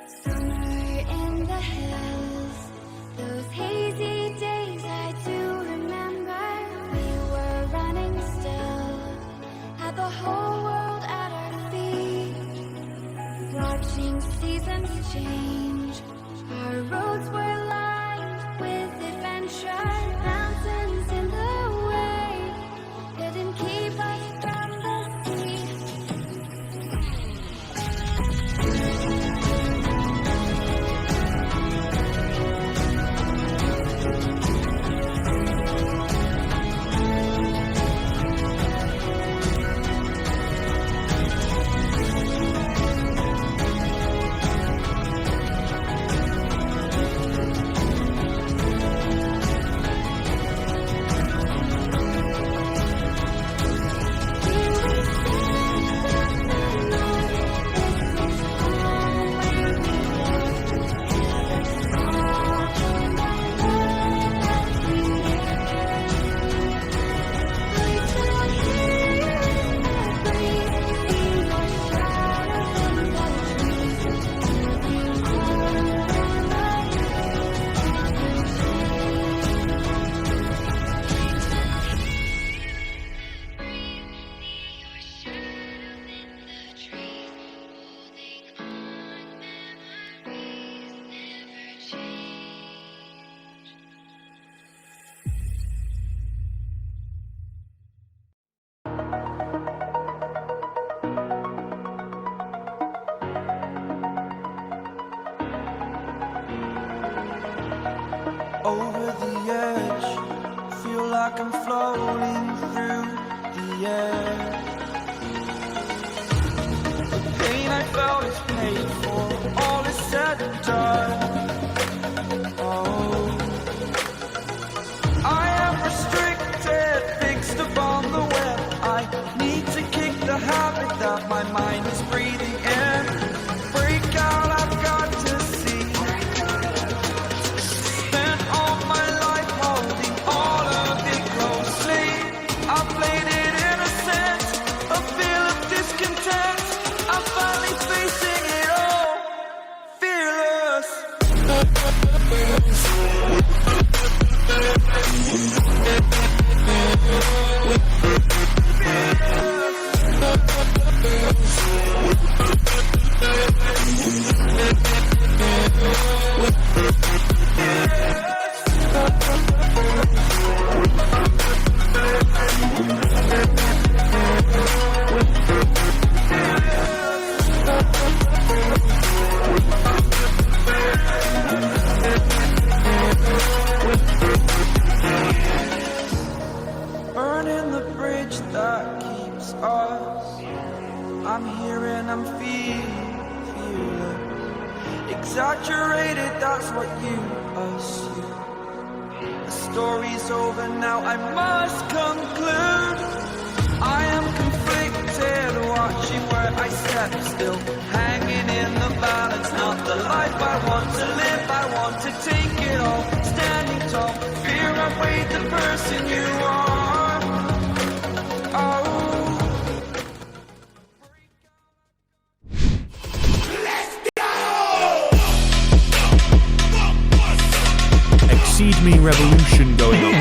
Summer in the hills, those hazy days I do remember. We were running still, had the whole world at our feet, watching seasons change. Our roads were lined with adventure, mountains in the way couldn't keep us from the sea. Over the edge, feel like I'm floating through the air. The pain I felt is paid for, all is said and done. Oh, I am restricted, fixed upon the web. I need to kick the habit that my mind is breathing in. Break out, I've got to see. Burning the bridge that keeps us. I'm here and I'm feeling exaggerated, that's what you assume. The story's over now, I must conclude. I am conflicted, watching where I step still, hanging in the balance. Not the life I want to live, I want to take it all. Standing tall, fear I weighed the person you are. Exeedme revolution going on.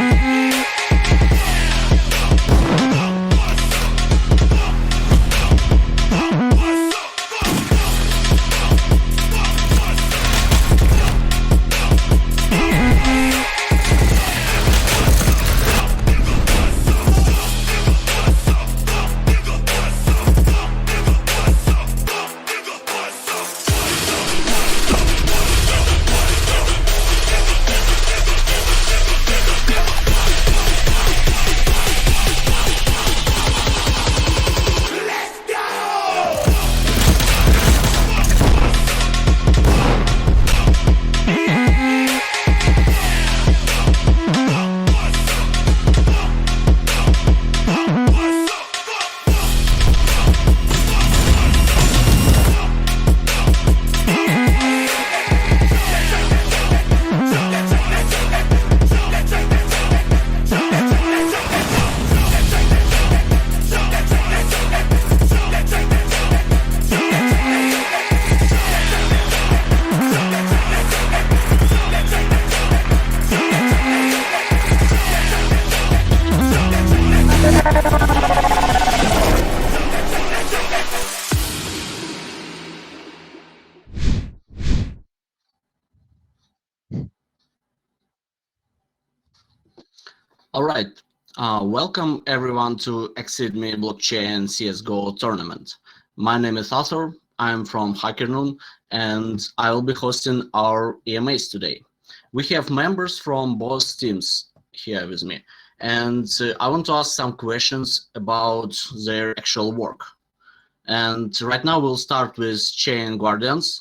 All right. Welcome everyone to Exeedme Blockchain CSGO tournament. My name is Arthur. I'm from HackerNoon and I will be hosting our EMAs today. We have members from both teams here with me, and I want to ask some questions about their actual work. And right now we'll start with ChainGuardians.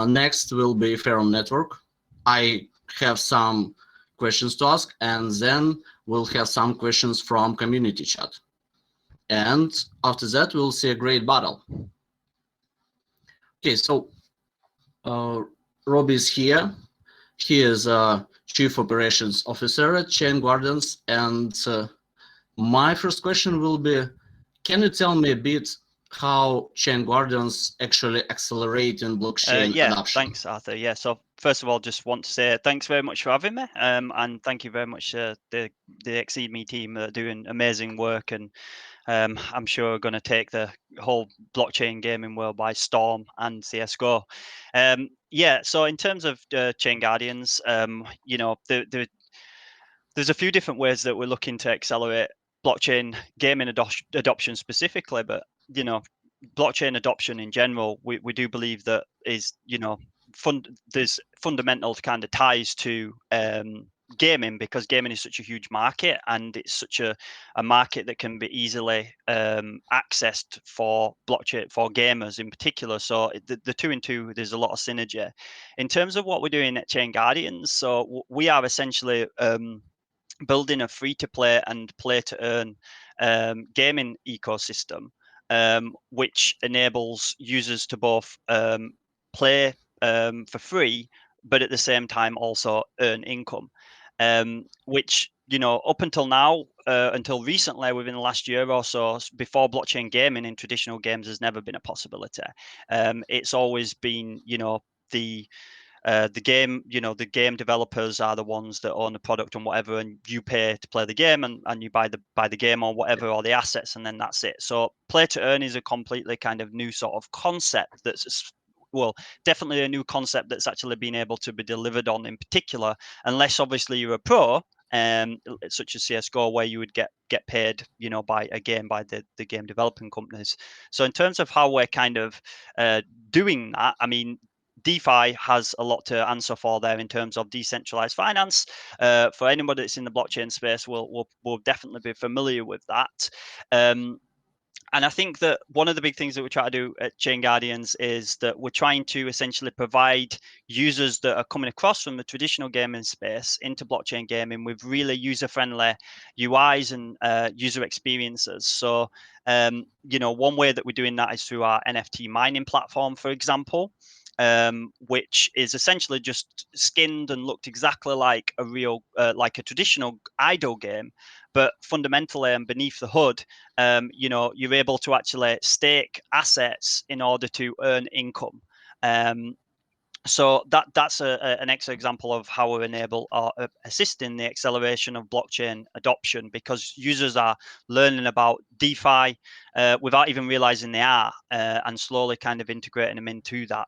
Next will be Ferrum Network. I have some questions to ask, and then we'll have some questions from community chat. And after that, we'll see a great battle. Okay, so Rob is here. He is Chief Operations Officer at ChainGuardians, and my first question will be, can you tell me a bit how ChainGuardians actually accelerate in blockchain adoption? Thanks, Arthur. Yeah, so first of all, just want to say thanks very much for having me, and thank you very much the Exeedme team are doing amazing work, and I'm sure are going to take the whole blockchain gaming world by storm and CS:GO. So in terms of ChainGuardians, there's a few different ways that we're looking to accelerate blockchain gaming adoption specifically, but blockchain adoption in general, we do believe that is there's fundamental kind of ties to gaming, because gaming is such a huge market, and it's such a market that can be easily accessed for blockchain, for gamers in particular. So the two and two, there's a lot of synergy in terms of what we're doing at ChainGuardians. So we are essentially building a free-to-play and play-to-earn gaming ecosystem, which enables users to both play for free, but at the same time also earn income, which up until now, until recently, within the last year or so, before blockchain gaming in traditional games has never been a possibility. It's always been the game, the game developers are the ones that own the product and whatever, and you pay to play the game, and you buy the game or whatever, or the assets, and then that's it. So play to earn is a completely kind of new sort of concept that's definitely a new concept that's actually been able to be delivered on, in particular, unless obviously you're a pro, such as CS:GO, where you would get paid, by the game developing companies. So in terms of how we're kind of doing that, I mean, DeFi has a lot to answer for there in terms of decentralized finance. For anybody that's in the blockchain space, will definitely be familiar with that. And I think that one of the big things that we try to do at ChainGuardians is that we're trying to essentially provide users that are coming across from the traditional gaming space into blockchain gaming with really user-friendly UIs and user experiences. So, one way that we're doing that is through our NFT mining platform, for example, which is essentially just skinned and looked exactly like like a traditional idle game, but fundamentally and beneath the hood, you're able to actually stake assets in order to earn income. So that's an excellent example of how we enable or assist in the acceleration of blockchain adoption, because users are learning about DeFi without even realizing they are, and slowly kind of integrating them into that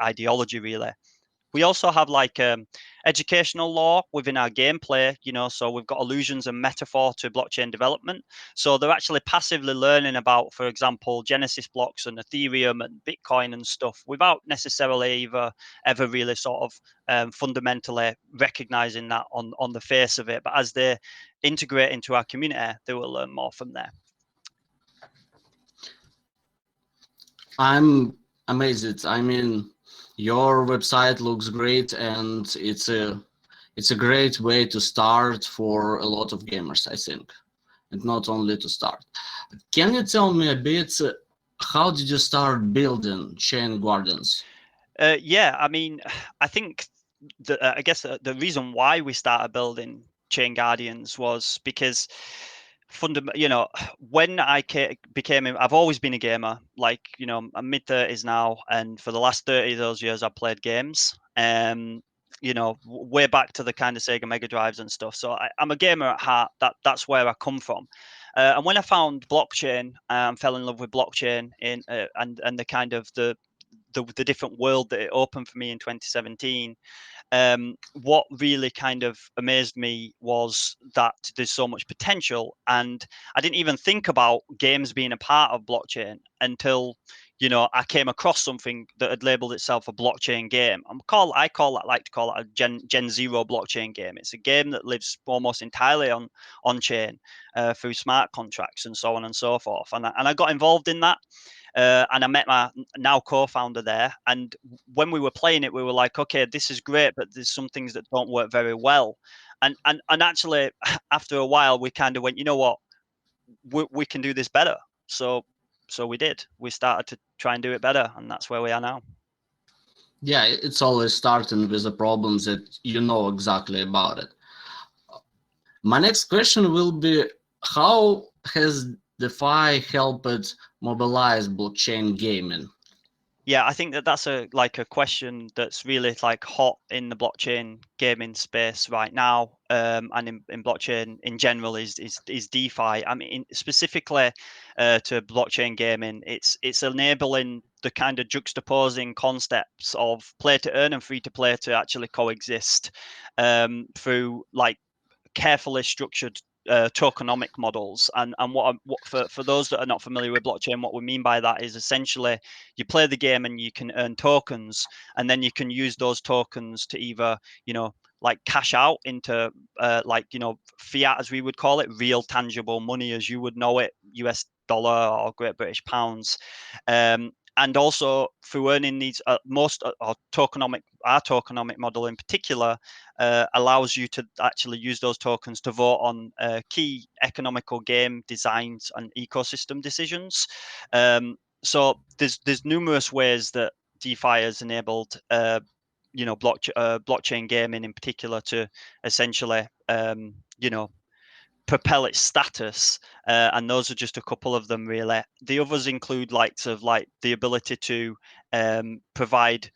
ideology, really. We also have like educational law within our gameplay, so we've got allusions and metaphor to blockchain development. So they're actually passively learning about, for example, Genesis blocks and Ethereum and Bitcoin and stuff without necessarily ever really sort of fundamentally recognizing that on the face of it. But as they integrate into our community, they will learn more from there. I'm amazed. I mean, your website looks great, and it's a great way to start for a lot of gamers, I think, and not only to start. Can you tell me a bit, how did you start building ChainGuardians? I mean, I think I guess the reason why we started building ChainGuardians was because when I became, I've always been a gamer. Like, I'm mid-30s now, and for the last 30 of those years, I've played games. Way back to the kind of Sega Mega Drives and stuff. So I'm a gamer at heart. That's where I come from. And when I found blockchain, fell in love with blockchain and the kind of the different world that it opened for me in 2017. what really kind of amazed me was that there's so much potential, and I didn't even think about games being a part of blockchain until, you know, I came across something that had labeled itself a blockchain game. I like to call it a Gen Zero blockchain game. It's a game that lives almost entirely on chain through smart contracts and so on and so forth. And I got involved in that. And I met my now co-founder there. And when we were playing it, we were like, okay, this is great, but there's some things that don't work very well. And actually, after a while, we kind of went, you know what, we can do this better. So we did. We started to try and do it better, and that's where we are now. Yeah, it's always starting with the problems that you know exactly about it. My next question will be, how has DeFi helped mobilize blockchain gaming? Yeah, I think that's a question that's really like hot in the blockchain gaming space right now, and in blockchain in general is DeFi. I mean, specifically to blockchain gaming, it's enabling the kind of juxtaposing concepts of play to earn and free to play to actually coexist through like carefully structured tokenomic models. And what for those that are not familiar with blockchain, what we mean by that is essentially you play the game and you can earn tokens, and then you can use those tokens to either, you know, like cash out into like, you know, fiat, as we would call it, real tangible money as you would know it, US dollar or Great British pounds. And also through earning these, our tokenomic model in particular allows you to actually use those tokens to vote on key economical game designs and ecosystem decisions. So there's numerous ways that DeFi has enabled you know, blockchain gaming in particular to essentially you know, propel its status, and those are just a couple of them really. The others include like the ability to provide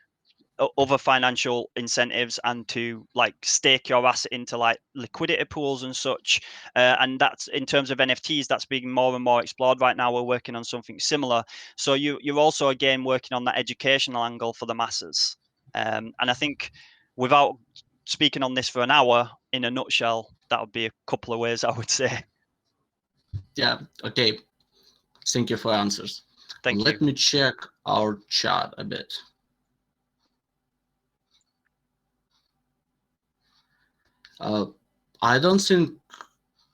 other financial incentives and to like stake your asset into like liquidity pools and such, and that's in terms of NFTs, that's being more and more explored right now. We're working on something similar, so you're also again working on that educational angle for the masses, and I think without speaking on this for an hour, in a nutshell, that would be a couple of ways I would say. Yeah, okay. Thank you for answers. Thank you. Let me check our chat a bit. I don't think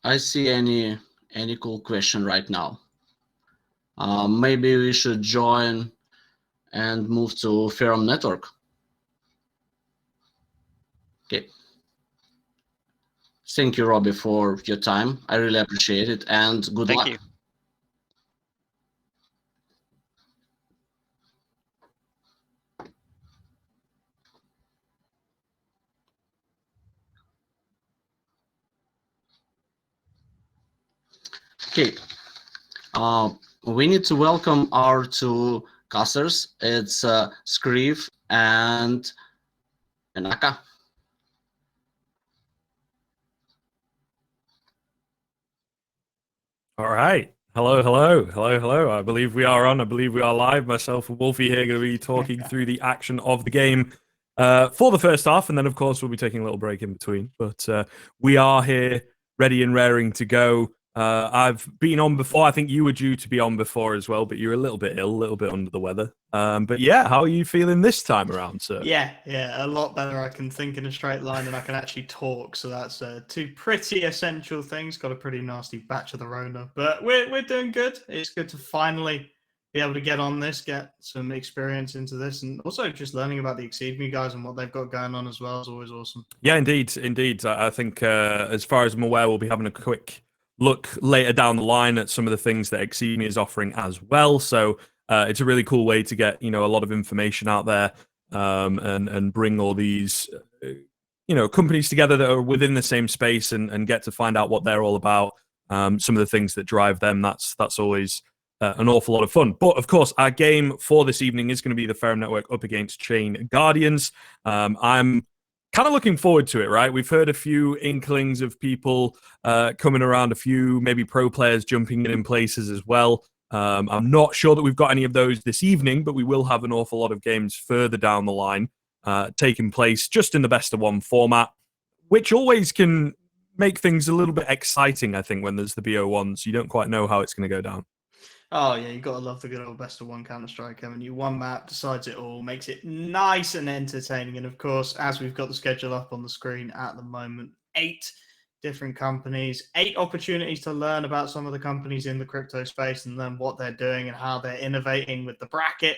I see any cool question right now. Maybe we should join and move to Ferrum network. Okay. Thank you, Robbie, for your time. I really appreciate it, and good luck. Thank you. Okay. We need to welcome our two casters. It's Scriv and Enaka. All right. Hello. I believe we are on. I believe we are live. Myself and Wolfie here going to be talking through the action of the game for the first half, and then of course we'll be taking a little break in between. But we are here, ready and raring to go. I've been on before. I think you were due to be on before as well, but you're a little bit ill, a little bit under the weather. But yeah, how are you feeling this time around, sir? Yeah, a lot better. I can think in a straight line and I can actually talk. So that's two pretty essential things. Got a pretty nasty batch of the Rona, but we're doing good. It's good to finally be able to get on this, get some experience into this, and also just learning about the Exeedme guys and what they've got going on as well is always awesome. Yeah, indeed. I think as far as I'm aware, we'll be having a quick look later down the line at some of the things that Exeedme is offering as well. So it's a really cool way to get, you know, a lot of information out there and bring all these, you know, companies together that are within the same space and get to find out what they're all about. Some of the things that drive them. That's always an awful lot of fun. But of course, our game for this evening is going to be the Ferrum Network up against ChainGuardians. I'm kind of looking forward to it, right? We've heard a few inklings of people coming around, a few maybe pro players jumping in places as well. I'm not sure that we've got any of those this evening, but we will have an awful lot of games further down the line. taking place just in the best of one format, which always can make things a little bit exciting, I think, when there's the BO1s. You don't quite know how it's going to go down. Oh yeah, you gotta love the good old best of one Counter-Strike, haven't you? One map decides it all, makes it nice and entertaining. And of course, as we've got the schedule up on the screen at the moment, 8 different companies, 8 opportunities to learn about some of the companies in the crypto space and learn what they're doing and how they're innovating with the bracket.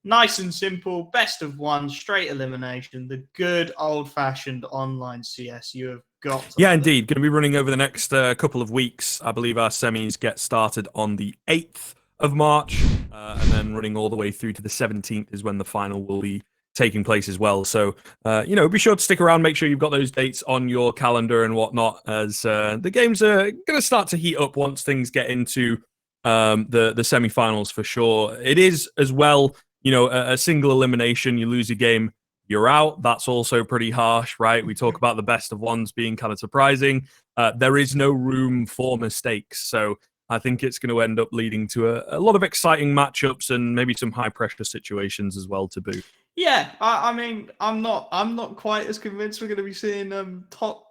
Nice and simple, best of one, straight elimination, the good old-fashioned online CS. You have got to Yeah, love it. indeed. Going to be running over the next couple of weeks. I believe our semis get started on the 8th of March, and then running all the way through to the 17th is when the final will be taking place as well. So, be sure to stick around. Make sure you've got those dates on your calendar and whatnot, as the games are going to start to heat up once things get into the semi-finals for sure. It is as well, a single elimination. You lose a game, you're out. That's also pretty harsh, right? We talk about the best of ones being kind of surprising. There is no room for mistakes. So I think it's going to end up leading to a lot of exciting matchups and maybe some high pressure situations as well to boot. Yeah, I mean, I'm not quite as convinced we're going to be seeing top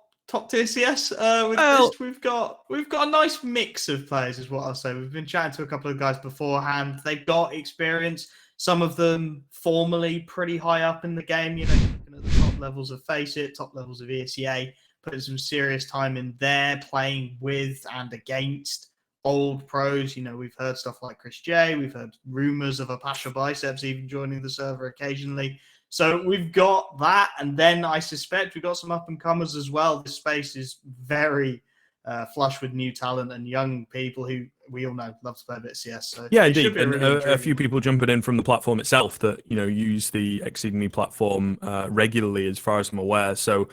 tier CS with this. We've got a nice mix of players, is what I'll say. We've been chatting to a couple of guys beforehand. They've got experience. Some of them formally pretty high up in the game. Looking at the top levels of Faceit, top levels of ESEA, putting some serious time in there, playing with and against old pros. We've heard stuff like Chris J. We've heard rumors of Apasha Biceps even joining the server occasionally. So we've got that. And then I suspect we've got some up and comers as well. This space is very flush with new talent and young people who we all know love to play a bit of CS. So yeah, indeed. And a few people jumping in from the platform itself that, use the Exeedme platform regularly, as far as I'm aware. So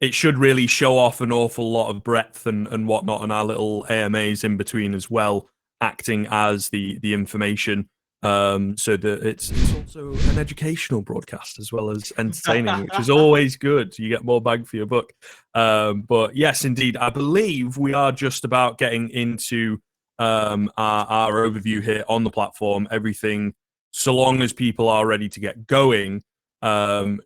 it should really show off an awful lot of breadth and whatnot, and our little AMAs in between as well, acting as the information, so that it's also an educational broadcast as well as entertaining, which is always good. You get more bang for your buck. But yes, indeed, I believe we are just about getting into our overview here on the platform. Everything, so long as people are ready to get going,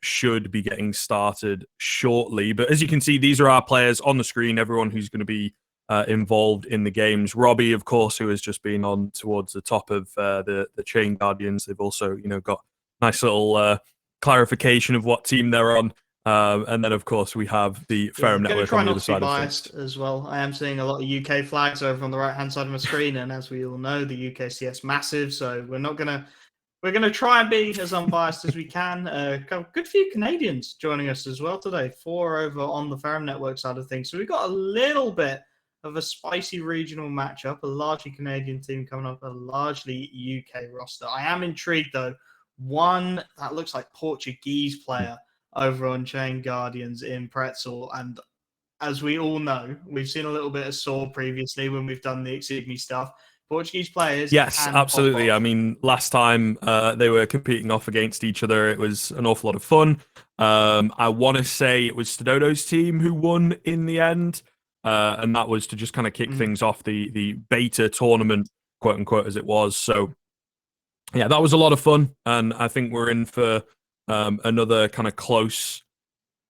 should be getting started shortly. But as you can see, these are our players on the screen, everyone who's going to be involved in the games. Robbie, of course, who has just been on towards the top of the ChainGuardians. They've also, got nice little clarification of what team they're on. And then, of course, we have the Ferrum network on the other side of things. As well. I am seeing a lot of UK flags over on the right-hand side of my screen, and as we all know, the UK CS massive, so we're going to try and be as unbiased as we can. Good few Canadians joining us as well today. 4 over on the Ferrum network side of things. So we've got a little bit of a spicy regional matchup, a largely Canadian team coming up, a largely UK roster. I am intrigued, though. One that looks like Portuguese player over on ChainGuardians in Pretzel. And as we all know, we've seen a little bit of Saw previously when we've done the Exeedme stuff. Portuguese players. Yes, absolutely. I mean, last time they were competing off against each other, it was an awful lot of fun. I want to say it was Stododo's team who won in the end, and that was to just kind of kick things off the beta tournament, quote unquote, as it was. So, yeah, that was a lot of fun, and I think we're in for another kind of close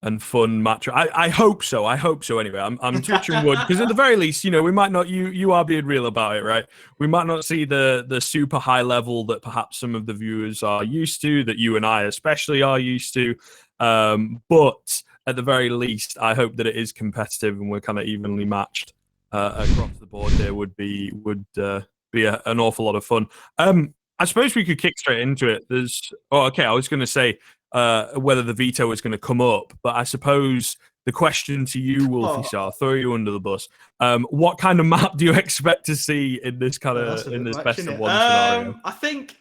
and fun match. I hope so. Anyway, I'm touching wood, because at the very least, we might not. You are being real about it, right? We might not see the super high level that perhaps some of the viewers are used to, that you and I especially are used to. But at the very least, I hope that it is competitive and we're kind of evenly matched across the board. There would be an awful lot of fun. I suppose we could kick straight into it. I was going to say whether the veto is going to come up, but I suppose the question to you, Wolfie, I'll throw you under the bus. What kind of map do you expect to see in this kind of best of one scenario? I think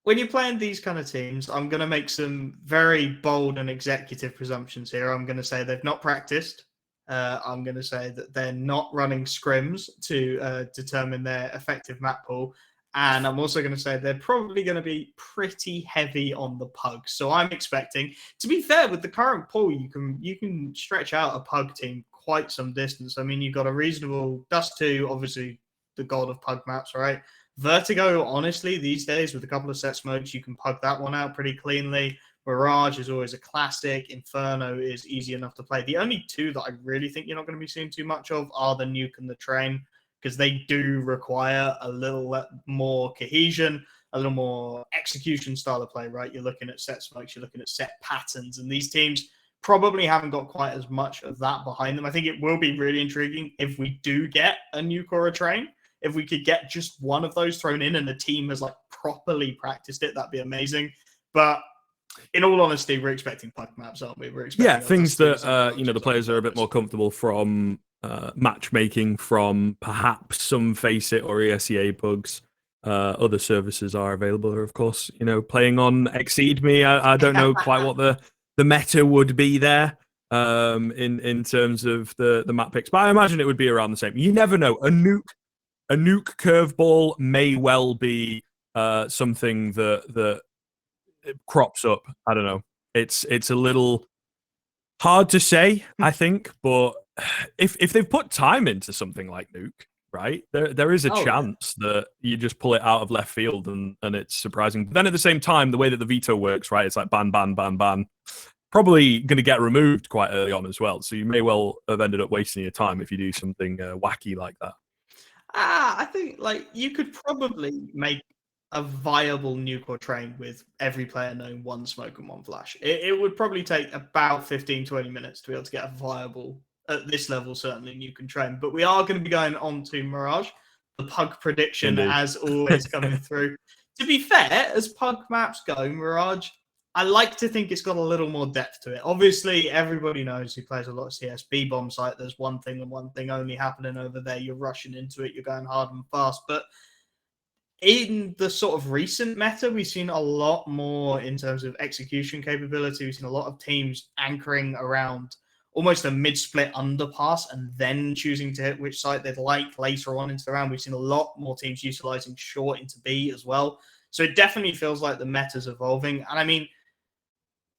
when you're playing these kind of teams, I'm going to make some very bold and executive presumptions here. I'm going to say they've not practiced. I'm going to say that they're not running scrims to determine their effective map pool. And I'm also going to say they're probably going to be pretty heavy on the pug. So I'm expecting, to be fair, with the current pool, you can stretch out a pug team quite some distance. I mean, you've got a reasonable Dust 2, obviously the god of pug maps, right? Vertigo, honestly, these days with a couple of set smokes, you can pug that one out pretty cleanly. Mirage is always a classic. Inferno is easy enough to play. The only two that I really think you're not going to be seeing too much of are the Nuke and the Train, because they do require a little more cohesion, a little more execution style of play, right? You're looking at set smokes, you're looking at set patterns, and these teams probably haven't got quite as much of that behind them. I think it will be really intriguing if we do get a Nuke or a Train. If we could get just one of those thrown in and the team has like properly practiced it, that'd be amazing. But in all honesty, we're expecting pug maps, aren't we? We're expecting things that the players are a bit more comfortable from matchmaking, from perhaps some Face It or ESEA pugs. Other services are available, of course. Playing on Exeedme, I don't know quite what the meta would be there in terms of the map picks, but I imagine it would be around the same. You never know. A nuke curveball may well be something that crops up. I don't know. It's a little hard to say, I think, but if they've put time into something like nuke, right, there is a chance that you just pull it out of left field and it's surprising. But then at the same time, the way that the veto works, right, it's like ban, ban, ban, ban. Probably going to get removed quite early on as well. So you may well have ended up wasting your time if you do something wacky like that. I think like you could probably make a viable nuke or train with every player knowing one smoke and one flash. It would probably take about 15-20 minutes to be able to get a viable, at this level, certainly nuke and train. But we are going to be going on to Mirage. The pug prediction, Indeed, as always, coming through. To be fair, as pug maps go, Mirage, I like to think it's got a little more depth to it. Obviously, everybody knows who plays a lot of CS. B-bomb site, there's one thing and one thing only happening over there. You're rushing into it, you're going hard and fast. But in the sort of recent meta, we've seen a lot more in terms of execution capability. We've seen a lot of teams anchoring around almost a mid-split underpass and then choosing to hit which site they'd like later on into the round. We've seen a lot more teams utilizing short into B as well. So it definitely feels like the meta's evolving. And I mean,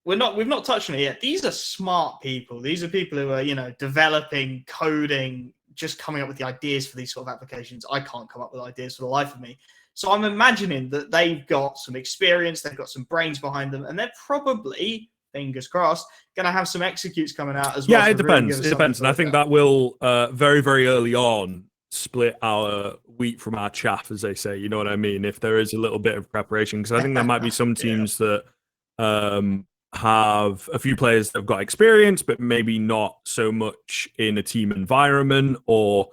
we've not touched on it yet. These are smart people. These are people who are, developing, coding, just coming up with the ideas for these sort of applications. I can't come up with ideas for the life of me. So I'm imagining that they've got some experience, they've got some brains behind them, and they're probably, fingers crossed, going to have some executes coming out as well. Yeah, it depends. It depends. And I think that will very, very early on split our wheat from our chaff, as they say. You know what I mean? If there is a little bit of preparation, because I think there might be some teams that have a few players that have got experience, but maybe not so much in a team environment, or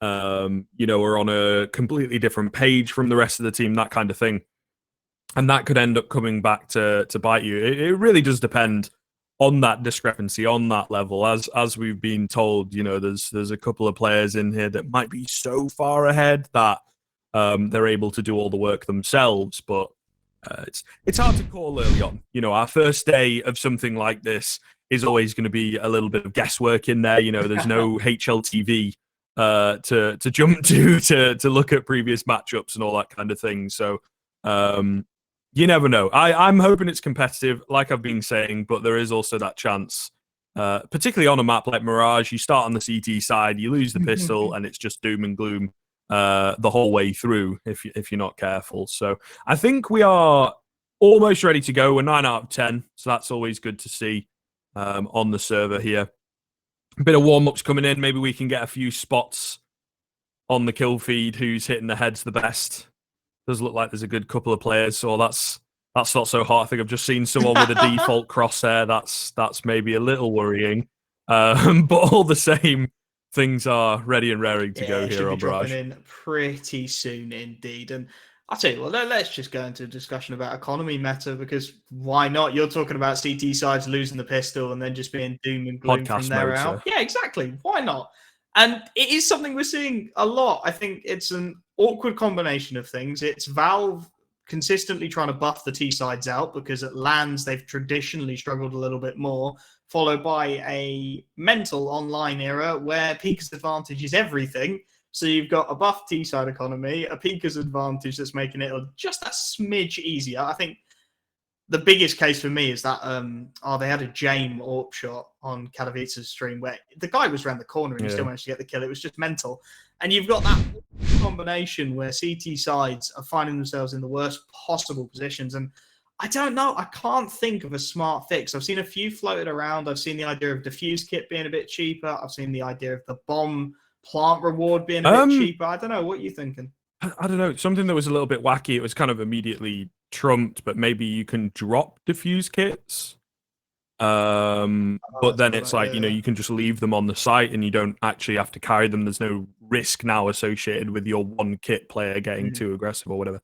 are on a completely different page from the rest of the team, that kind of thing. And that could end up coming back to bite you. It really does depend on that discrepancy, on that level. As we've been told, there's a couple of players in here that might be so far ahead that they're able to do all the work themselves, but it's hard to call early on. Our first day of something like this is always going to be a little bit of guesswork in there. There's no HLTV to jump to look at previous matchups and all that kind of thing. So you never know. I'm hoping it's competitive, like I've been saying, but there is also that chance, particularly on a map like Mirage. You start on the CT side, you lose the pistol, and it's just doom and gloom the whole way through if you're not careful. So I think we are almost ready to go. We're 9 out of 10, so that's always good to see on the server here. A bit of warm-ups coming in. Maybe we can get a few spots on the kill feed who's hitting the heads the best. Does look like there's a good couple of players, so that's not so hot. I think I've just seen someone with a default crosshair. That's maybe a little worrying, but all the same, things are ready and raring to go here on Mirage. In pretty soon indeed. And I'll tell you what, let's just go into a discussion about economy meta, because why not? You're talking about CT sides losing the pistol and then just being doom and gloom Podcast from there mode, out. sir. Yeah, exactly. Why not? And it is something we're seeing a lot. I think it's an awkward combination of things. It's Valve consistently trying to buff the T sides out, because at LANs they've traditionally struggled a little bit more, followed by a mental online era where Pika's advantage is everything. So you've got a buff T-side economy, a Pika's advantage that's making it just that smidge easier. I think the biggest case for me is that they had a James AWP shot on Katowice's stream where the guy was around the corner and he still managed to get the kill. It was just mental. And you've got that combination where CT sides are finding themselves in the worst possible positions. And I don't know. I can't think of a smart fix. I've seen a few floated around. I've seen the idea of diffuse kit being a bit cheaper. I've seen the idea of the bomb plant reward being a bit cheaper. I don't know. What are you thinking? I don't know. Something that was a little bit wacky. It was kind of immediately trumped, but maybe you can drop diffuse kits. But then it's like, you can just leave them on the site and you don't actually have to carry them. There's no risk now associated with your one kit player getting too aggressive or whatever.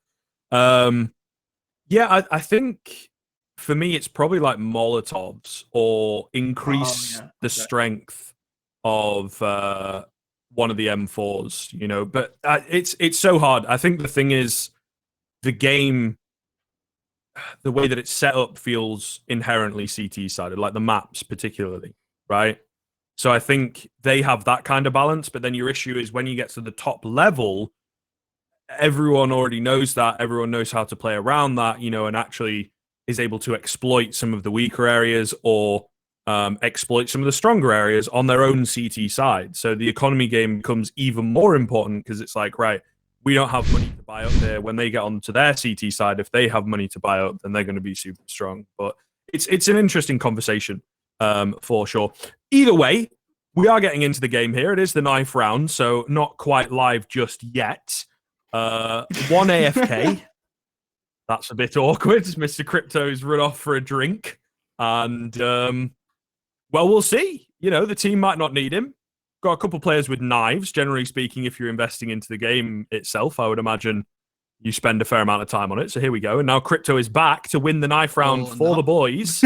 Yeah, I think for me, it's probably like Molotovs or increase the strength of one of the M4s, but it's so hard. I think the thing is the game, the way that it's set up feels inherently CT-sided, like the maps particularly, right? So I think they have that kind of balance, but then your issue is when you get to the top level, everyone already knows that, everyone knows how to play around that, and actually is able to exploit some of the weaker areas or exploit some of the stronger areas on their own CT side. So the economy game becomes even more important because it's like, right, we don't have money to buy up there. When they get onto their CT side, if they have money to buy up, then they're going to be super strong. But it's an interesting conversation for sure. Either way, we are getting into the game here. It is the 9th round, so not quite live just yet. 1 AFK. That's a bit awkward. Mr. Crypto's run off for a drink. And, well, we'll see. The team might not need him. Got a couple players with knives. Generally speaking, if you're investing into the game itself, I would imagine you spend a fair amount of time on it. So here we go. And now Crypto is back to win the knife round for the boys.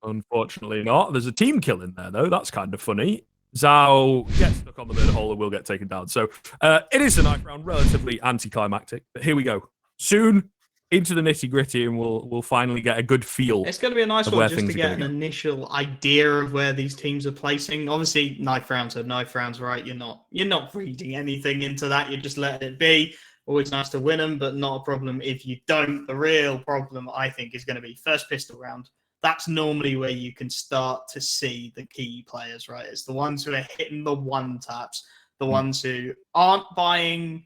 Unfortunately not. There's a team kill in there, though. That's kind of funny. Zhao gets stuck on the murder hole and will get taken down. So it is the 9th round, relatively anticlimactic. But here we go. Soon into the nitty gritty, and we'll finally get a good feel. It's going to be a nice one just to get an initial idea of where these teams are placing. Obviously, knife rounds are knife rounds, right? You're not reading anything into that. You're just letting it be. Always nice to win them, but not a problem if you don't. The real problem, I think, is going to be first pistol round. That's normally where you can start to see the key players, right? It's the ones who are hitting the one taps, the ones who aren't buying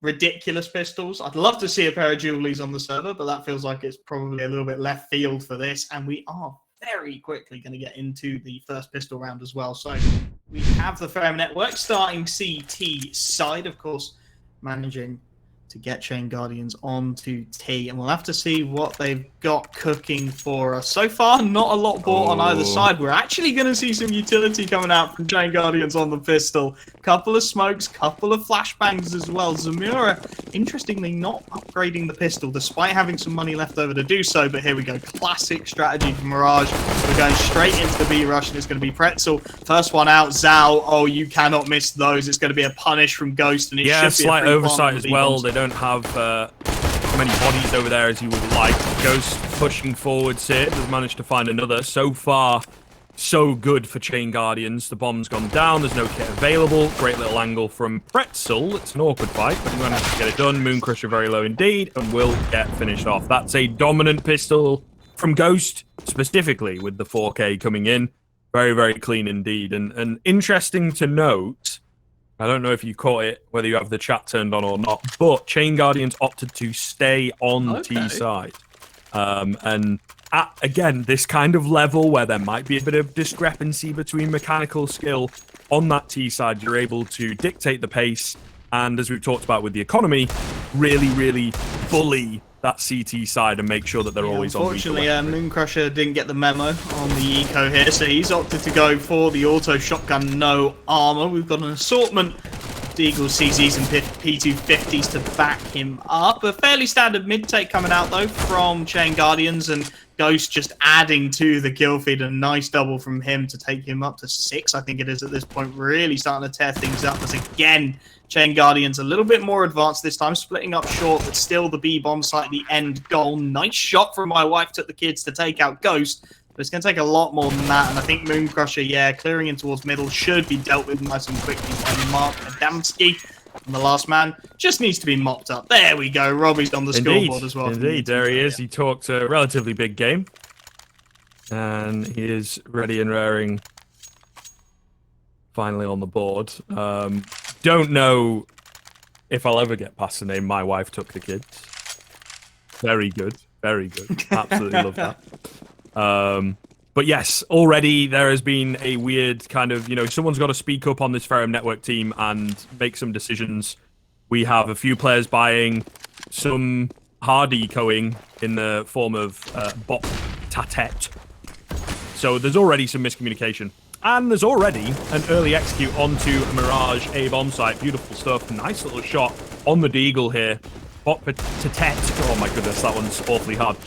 ridiculous pistols. I'd love to see a pair of Julies on the server, but that feels like it's probably a little bit left field for this. And we are very quickly going to get into the first pistol round as well. So we have the Ferrum network starting CT side, of course, managing to get ChainGuardians onto T, and we'll have to see what they've got cooking for us. So far, not a lot bought on either side. We're actually going to see some utility coming out from ChainGuardians on the pistol. Couple of smokes, couple of flashbangs as well. Zamura, interestingly, not upgrading the pistol, despite having some money left over to do so, but here we go. Classic strategy from Mirage. We're going straight into the B rush, and it's going to be Pretzel. First one out, Zhao. Oh, you cannot miss those. It's going to be a punish from Ghost, and it should be a slight oversight as well. They don't have as many bodies over there as you would like. Ghost pushing forwards here. Has managed to find another. So far, so good for ChainGuardians. The bomb's gone down. There's no kit available. Great little angle from Pretzel. It's an awkward fight, but he managed to get it done. Mooncrusher very low indeed, and will get finished off. That's a dominant pistol from Ghost, specifically with the 4K coming in. Very, very clean indeed. And interesting to note, I don't know if you caught it, whether you have the chat turned on or not, but ChainGuardians opted to stay on T side. And at, again, this kind of level where there might be a bit of discrepancy between mechanical skill on that T side, you're able to dictate the pace. And as we've talked about with the economy, really, really bully that CT side and make sure that they're always on. Unfortunately, Mooncrusher didn't get the memo on the eco here, so he's opted to go for the auto shotgun, no armor. We've got an assortment of Deagle CZs and P250s to back him up. A fairly standard mid-take coming out, though, from ChainGuardians, and Ghost just adding to the kill feed. A nice double from him to take him up to 6, I think it is at this point. Really starting to tear things up as, again, ChainGuardians a little bit more advanced this time, splitting up short, but still the B-bomb site, the end goal. Nice shot from my wife, took the kids to take out Ghost, but it's going to take a lot more than that, and I think Mooncrusher, yeah, clearing in towards middle should be dealt with nice and quickly by Mark Adamski. And the last man just needs to be mopped up. There we go. Robbie's on the scoreboard as well. Indeed, there he is. He talked a relatively big game, and he is ready and raring. Finally on the board. Don't know if I'll ever get past the name My Wife Took the Kids. Very good. Very good. Absolutely love that. But yes, already there has been a weird kind of, someone's got to speak up on this Ferrum network team and make some decisions. We have a few players buying, some hard ecoing in the form of bot tatet. So there's already some miscommunication. And there's already an early execute onto a Mirage A bomb site. Beautiful stuff. Nice little shot on the Deagle here. Bot tatet. Oh my goodness, that one's awfully hard.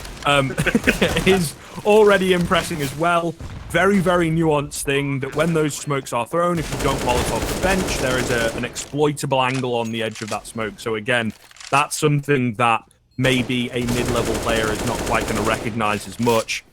Is already impressing as well. Very, very nuanced thing that when those smokes are thrown, if you don't Molotov the bench, there is an exploitable angle on the edge of that smoke. So again, that's something that maybe a mid-level player is not quite going to recognize as much.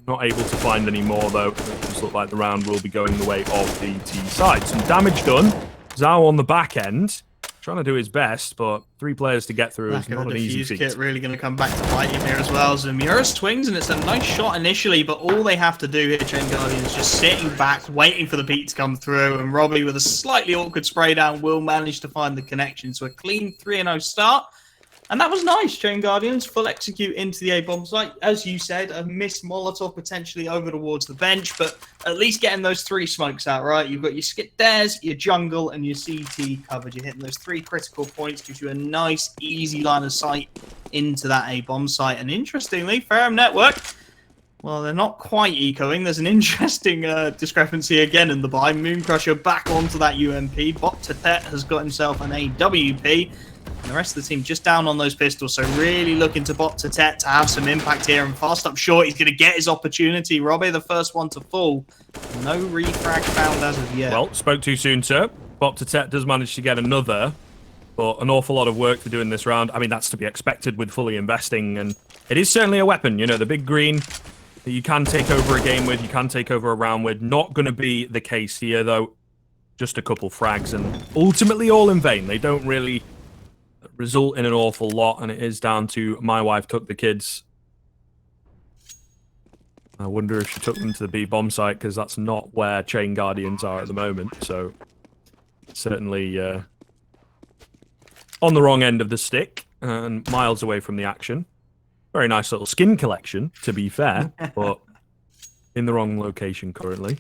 Not able to find any more though. It does look like the round will be going the way of the T side. Some damage done. Zhao on the back end, trying to do his best, but 3 players to get through is not an easy feat. Kit really going to come back to bite him here as well. Zamura swings, and it's a nice shot initially, but all they have to do here, ChainGuardians, is just sitting back, waiting for the peak to come through, and Robbie, with a slightly awkward spray down, will manage to find the connection. So a clean 3-0 start. And that was nice, ChainGuardians. Full execute into the A-bomb site. As you said, a missed Molotov potentially over towards the bench, but at least getting those 3 smokes out, right? You've got your skip dares, your jungle, and your CT covered. You're hitting those 3 critical points, gives you a nice, easy line of sight into that A-bomb site. And interestingly, Ferrum Network, well, they're not quite ecoing. There's an interesting discrepancy again in the buy. Mooncrusher back onto that UMP. Bot Tatet has got himself an AWP. And the rest of the team just down on those pistols, so really looking to Bot Tatet to have some impact here. And fast up short, he's going to get his opportunity. Robbie, the first one to fall. No refrag found as of yet. Well, spoke too soon, sir. Bot Tatet does manage to get another, but an awful lot of work to do in this round. I mean, that's to be expected with fully investing, and it is certainly a weapon. The big green that you can take over a game with, you can take over a round with. Not going to be the case here, though. Just a couple frags, and ultimately all in vain. They don't really result in an awful lot, and it is down to my wife took the kids. I wonder if she took them to the B bomb site, because that's not where ChainGuardians are at the moment. So certainly on the wrong end of the stick and miles away from the action. Very nice little skin collection, to be fair, but in the wrong location currently.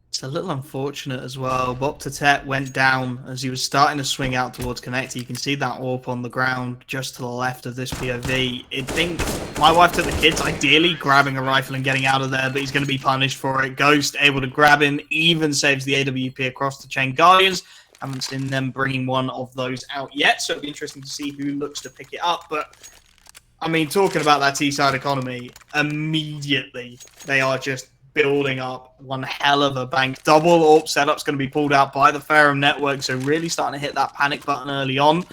It's a little unfortunate as well. Bot Tatet went down as he was starting to swing out towards Connector. You can see that AWP on the ground just to the left of this POV. I think my wife took the kids, ideally grabbing a rifle and getting out of there, but he's going to be punished for it. Ghost able to grab him, even saves the AWP across the ChainGuardians. Haven't seen them bringing one of those out yet, so it'll be interesting to see who looks to pick it up. But I mean, talking about that T-side economy, immediately they are just building up one hell of a bank. Double AWP setup's going to be pulled out by the Ferrum Network, so really starting to hit that panic button early on.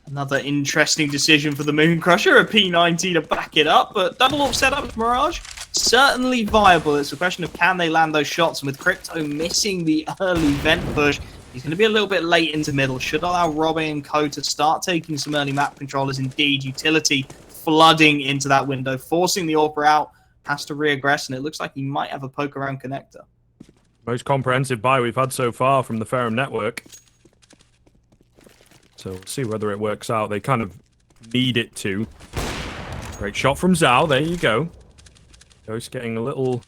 Another interesting decision for the Mooncrusher, a P90 to back it up, but double AWP setup with Mirage, certainly viable. It's a question of can they land those shots, and with Crypto missing the early vent push, he's going to be a little bit late into middle. Should allow Robbie and Co to start taking some early map controllers. Indeed, utility flooding into that window, forcing the AWP out. Has to reaggress, and it looks like he might have a poke around connector. Most comprehensive buy we've had so far from the Ferrum Network. So we'll see whether it works out. They kind of need it to. Great shot from Zhao. There you go. Ghost getting a little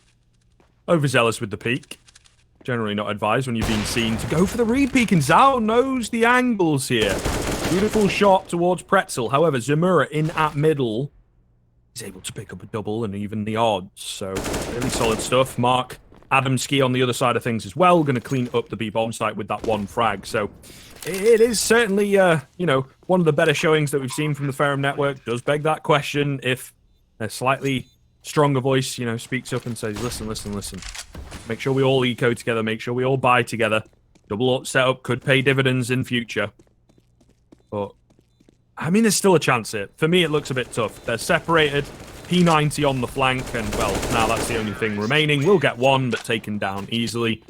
overzealous with the peek. Generally not advised when you've been seen to go for the re-peek, and Zhao knows the angles here. Beautiful shot towards Pretzel. However, Zamura in at middle is able to pick up a double and even the odds. So really solid stuff. Mark Adamski on the other side of things as well, going to clean up the B bomb site with that one frag. So it is certainly, one of the better showings that we've seen from the Ferrum Network. Does beg that question if a slightly stronger voice, speaks up and says, listen. Make sure we all eco together. Make sure we all buy together. Double up setup could pay dividends in future. But I mean, there's still a chance here. For me, it looks a bit tough. They're separated. P90 on the flank, and, well, now that's the only thing remaining. We'll get one, but taken down easily.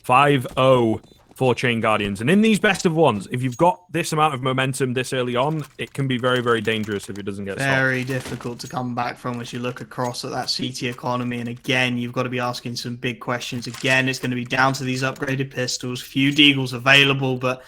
5-0 for ChainGuardians. And in these best of ones, if you've got this amount of momentum this early on, it can be very, very dangerous if it doesn't get solved. Very difficult to come back from as you look across at that CT economy. And again, you've got to be asking some big questions. Again, it's going to be down to these upgraded pistols. Few Deagles available, but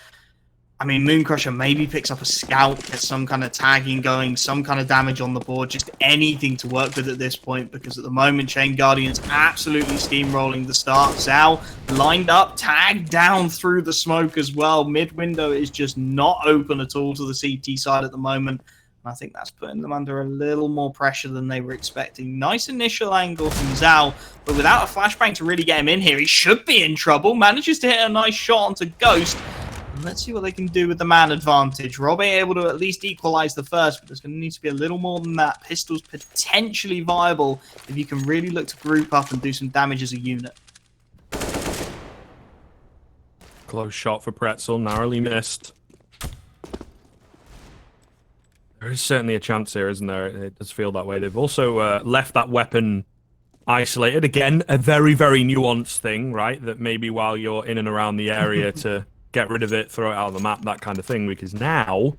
I mean, Mooncrusher maybe picks up a scout, gets some kind of tagging going, some kind of damage on the board, just anything to work with at this point, because at the moment, ChainGuardians absolutely steamrolling the start. Zhao lined up, tagged down through the smoke as well. Mid-window is just not open at all to the CT side at the moment. I think that's putting them under a little more pressure than they were expecting. Nice initial angle from Zhao, but without a flashbang to really get him in here, he should be in trouble. Manages to hit a nice shot onto Ghost. Let's see what they can do with the man advantage. Robbie able to at least equalize the first, but there's going to need to be a little more than that. Pistol's potentially viable if you can really look to group up and do some damage as a unit. Close shot for Pretzel, narrowly missed. There is certainly a chance here, isn't there? It does feel that way. They've also left that weapon isolated. Again, a very, very nuanced thing, right? That maybe while you're in and around the area to get rid of it, throw it out of the map, that kind of thing. Because now,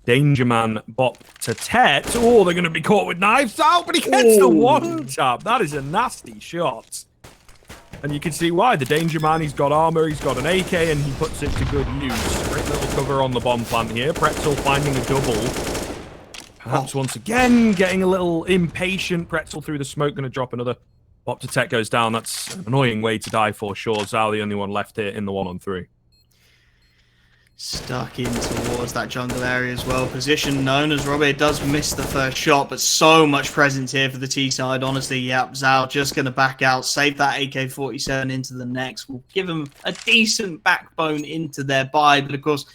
Danger Man bop to Tet. Oh, they're going to be caught with knives out, but he gets the one tap. That is a nasty shot. And you can see why. The Danger Man, he's got armor, he's got an AK, and he puts it to good use. Great little cover on the bomb plant here. Pretzel finding a double. Perhaps once again, getting a little impatient. Pretzel through the smoke, going to drop another. Bop to Tet goes down. That's an annoying way to die for sure. Zhao, the only one left here in the 1-on-3. Stuck in towards that jungle area as well. Position known as Robbie does miss the first shot, but so much presence here for the T side. Honestly, yep, Zhao just going to back out, save that AK-47 into the next. We'll give them a decent backbone into their buy, but of course,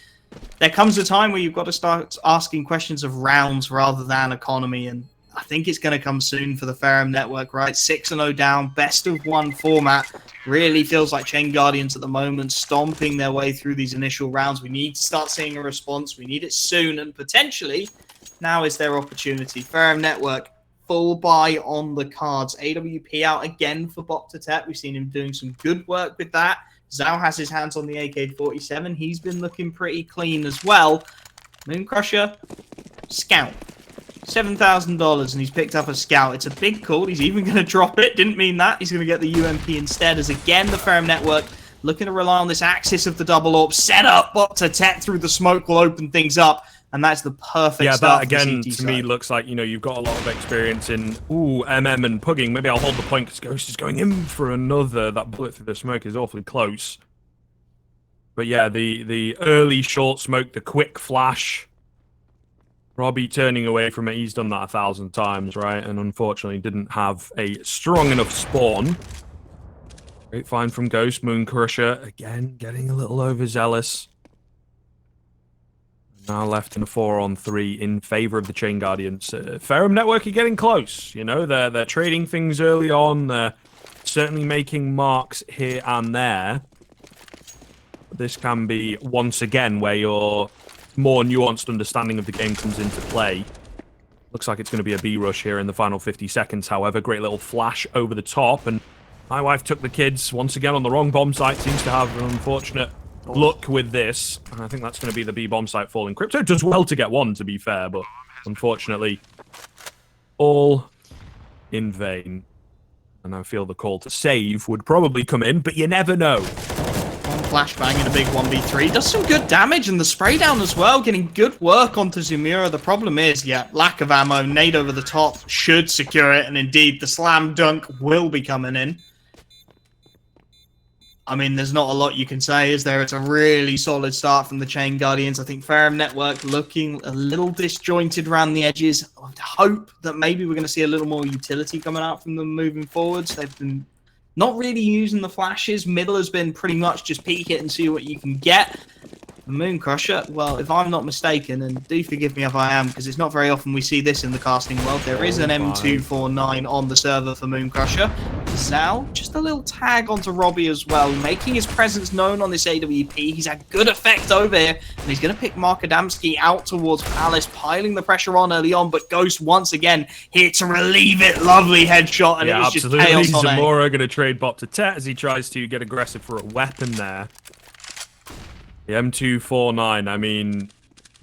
there comes a time where you've got to start asking questions of rounds rather than economy, and I think it's going to come soon for the Ferrum network, right? 6-0 down, best of one format. Really feels like ChainGuardians at the moment, stomping their way through these initial rounds. We need to start seeing a response. We need it soon, and potentially now is their opportunity. Ferrum network, full buy on the cards. AWP out again for Bop to Tet. We've seen him doing some good work with that. Zhao has his hands on the AK-47. He's been looking pretty clean as well. Mooncrusher, scout. $7,000 and he's picked up a scout. It's a big call. He's even going to drop it. Didn't mean that. He's going to get the UMP instead, as again the Ferrum network looking to rely on this axis of the double AWP. Set up Bop to Tet through the smoke will open things up, and that's the perfect start. Yeah, that again to me looks like, you know, you've got a lot of experience in MM and pugging. Maybe I'll hold the point because Ghost is going in for another. That bullet through the smoke is awfully close. But yeah, the early short smoke, the quick flash. Robbie turning away from it, he's done that 1,000 times, right? And unfortunately didn't have a strong enough spawn. Great find from Ghost. Mooncrusher, again, getting a little overzealous. Now left in a 4-on-3 in favor of the ChainGuardians. Ferrum network are getting close, you know? They're trading things early on. They're certainly making marks here and there. But this can be, once again, where you're more nuanced understanding of the game comes into play. Looks like it's going to be a B rush here in the final 50 seconds, however. Great little flash over the top, and my wife took the kids once again on the wrong bomb site. Seems to have an unfortunate luck with this. And I think that's going to be the B bomb site falling. Crypto does well to get one, to be fair, but unfortunately, all in vain. And I feel the call to save would probably come in, but you never know. Flashbang in a big 1v3. Does some good damage, and the spray down as well, getting good work onto Zamira. The problem is, yeah, lack of ammo. Nade over the top should secure it, and indeed, the slam dunk will be coming in. I mean, there's not a lot you can say, is there? It's a really solid start from the ChainGuardians. I think Ferrum network looking a little disjointed around the edges. I hope that maybe we're going to see a little more utility coming out from them moving forwards. They've been not really using the flashes. Middle has been pretty much just peek it and see what you can get. The Mooncrusher, well, if I'm not mistaken, and do forgive me if I am, because it's not very often we see this in the casting world, there is an M249 on the server for Mooncrusher. Zhao, just a little tag onto Robbie as well, making his presence known on this AWP. He's had good effect over here, and he's going to pick Mark Adamski out towards Palace, piling the pressure on early on, but Ghost once again here to relieve it. Lovely headshot, and it was just chaos on Zamora going to trade Bop to Tet as he tries to get aggressive for a weapon there. The M249, I mean,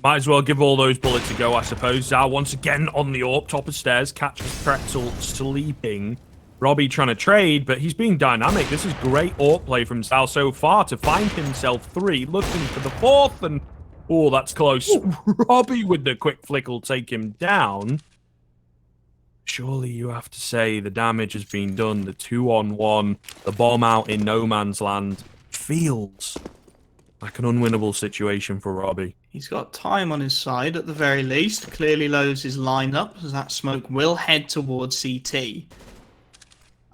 might as well give all those bullets a go, I suppose. Zhao once again on the AWP, top of stairs, catches Pretzel sleeping. Robbie trying to trade, but he's being dynamic. This is great AWP play from Zhao so far to find himself 3, looking for the 4th, and Oh, that's close. Robbie with the quick flick will take him down. Surely you have to say the damage has been done. The 2-on-1, the bomb out in no man's land feels like an unwinnable situation for Robbie. He's got time on his side at the very least. Clearly loads his lineup as that smoke will head towards CT.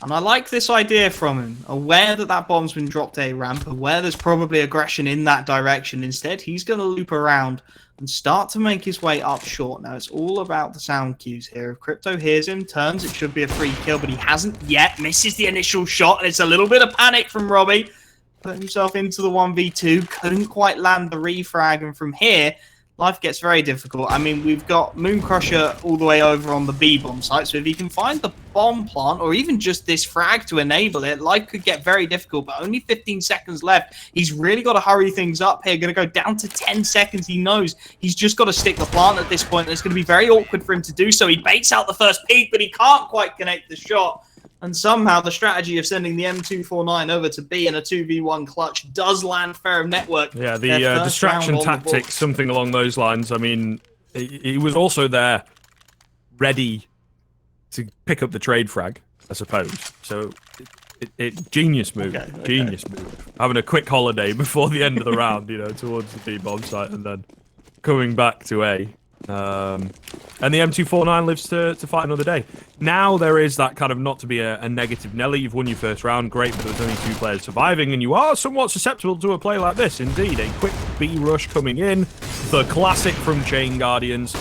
And I like this idea from him. Aware that that bomb's been dropped A ramp, aware there's probably aggression in that direction. Instead, he's going to loop around and start to make his way up short. Now, it's all about the sound cues here. If Crypto hears him, turns, it should be a free kill, but he hasn't yet. Misses the initial shot, and it's a little bit of panic from Robbie. Put himself into the 1v2, couldn't quite land the refrag, and from here, life gets very difficult. I mean, we've got Mooncrusher all the way over on the B-bomb site, so if he can find the bomb plant, or even just this frag to enable it, life could get very difficult, but only 15 seconds left. He's really got to hurry things up here. Going to go down to 10 seconds. He knows he's just got to stick the plant at this point, and it's going to be very awkward for him to do so. He baits out the first peak, but he can't quite connect the shot. And somehow the strategy of sending the M249 over to B in a 2v1 clutch does land Ferrum Network. Yeah, the distraction tactics, something along those lines. I mean, he was also there ready to pick up the trade frag, I suppose. So, genius move. Okay. Genius move. Having a quick holiday before the end of the round, you know, towards the B-bomb site and then coming back to A. And the M249 lives to fight another day. Now there is that kind of, not to be a negative Nelly, you've won your first round, great, but there's only 2 players surviving, and you are somewhat susceptible to a play like this. Indeed, a quick B rush coming in, the classic from ChainGuardians,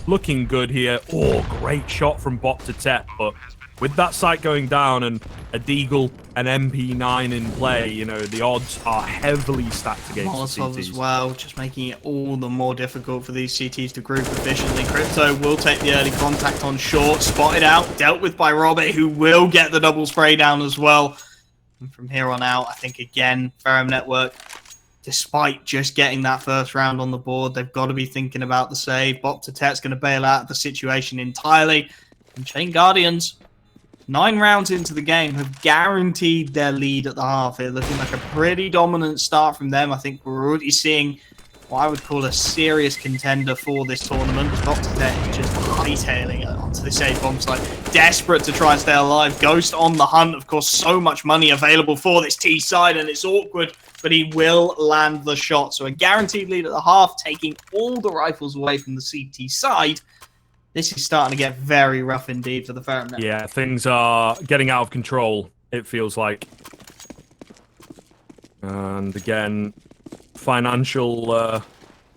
looking good here. Oh, great shot from Bot to Tep, but with that site going down and a Deagle, an MP9 in play, you know, the odds are heavily stacked against Molotov the CTs. as well, just making it all the more difficult for these CTs to group efficiently. Crypto will take the early contact on short, spotted out, dealt with by Robbie, who will get the double spray down as well. And from here on out, I think again, Ferrum Network, despite just getting that first round on the board, they've got to be thinking about the save. Bop to Tet's going to bail out the situation entirely. And ChainGuardians, 9 rounds into the game, have guaranteed their lead at the half here. Looking like a pretty dominant start from them. I think we're already seeing what I would call a serious contender for this tournament. Dr. Tet just hightailing it onto this A-bomb site. Desperate to try and stay alive. Ghost on the hunt. Of course, so much money available for this T side, and it's awkward, but he will land the shot. So a guaranteed lead at the half, taking all the rifles away from the CT side. This is starting to get very rough indeed for the Ferrum Network. Yeah, things are getting out of control, it feels like. And again, financial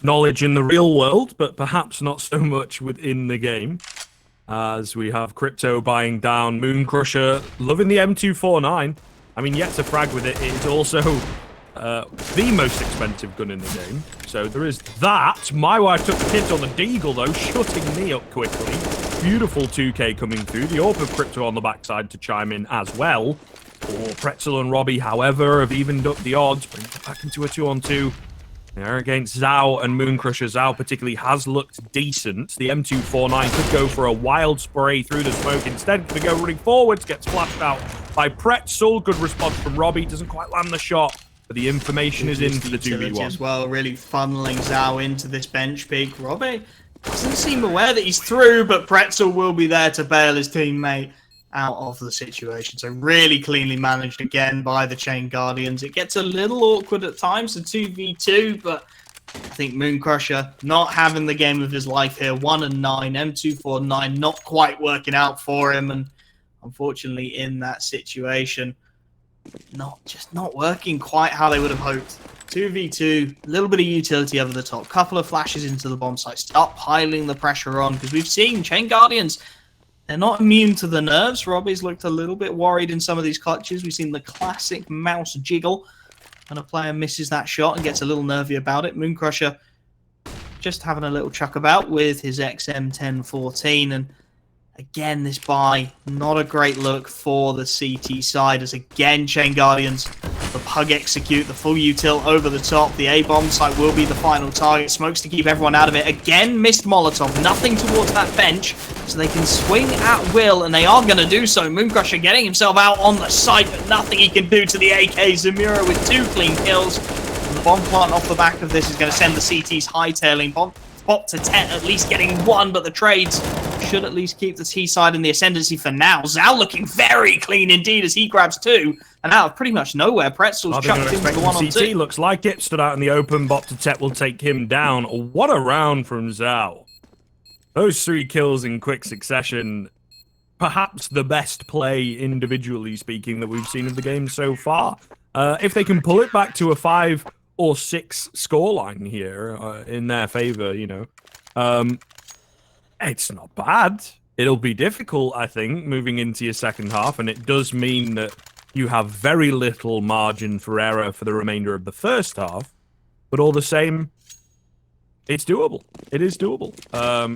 knowledge in the real world, but perhaps not so much within the game. As we have Crypto buying down Mooncrusher, loving the M249. I mean, yet to frag with it, it is also the most expensive gun in the game. So there is that. My wife took the kids on the Deagle, though, shutting me up quickly. Beautiful 2K coming through. The AWP of Crypto on the backside to chime in as well. Pretzel and Robbie, however, have evened up the odds, bringing it back into a 2-on-2. There against Zhao and Mooncrusher. Zhao particularly has looked decent. The M249 could go for a wild spray through the smoke. Instead, going to go running forwards, gets flashed out by Pretzel. Good response from Robbie. Doesn't quite land the shot, but the information is in for the 2v1. As well, really funneling Zhao into this bench peak. Robbie doesn't seem aware that he's through, but Pretzel will be there to bail his teammate out of the situation. So really cleanly managed again by the ChainGuardians. It gets a little awkward at times, the 2v2, but I think Mooncrusher not having the game of his life here. 1 and 9, M249 not quite working out for him, and unfortunately in that situation, not working quite how they would have hoped. 2v2, a little bit of utility over the top, couple of flashes into the bomb site, start piling the pressure on, because we've seen ChainGuardians, they're not immune to the nerves. Robbie's looked a little bit worried in some of these clutches. We've seen the classic mouse jiggle, and a player misses that shot and gets a little nervy about it. Mooncrusher just having a little chuck about with his XM1014, and again, this buy, not a great look for the CT side, as again, ChainGuardians, the pug execute, the full util over the top. The A-bomb site will be the final target. Smokes to keep everyone out of it. Again, missed Molotov. Nothing towards that bench, so they can swing at will, and they are going to do so. Mooncrusher getting himself out on the site, but nothing he can do to the AK. Zamura with 2 clean kills. And the bomb plant off the back of this is going to send the CTs hightailing. Bop to Tet at least getting one, but the trades should at least keep the T side in the ascendancy for now. Zhao looking very clean indeed as he grabs 2, and out of pretty much nowhere, Pretzel's chucked into the 1 on 2. CT looks like it, stood out in the open. Bop to Tet will take him down. What a round from Zhao. Those 3 kills in quick succession, perhaps the best play, individually speaking, that we've seen of the game so far. If they can pull it back to a 5 or 6 scoreline here in their favor, you know, it's not bad. It'll be difficult, I think, moving into your second half, and it does mean that you have very little margin for error for the remainder of the first half, but all the same, it's doable. It is doable.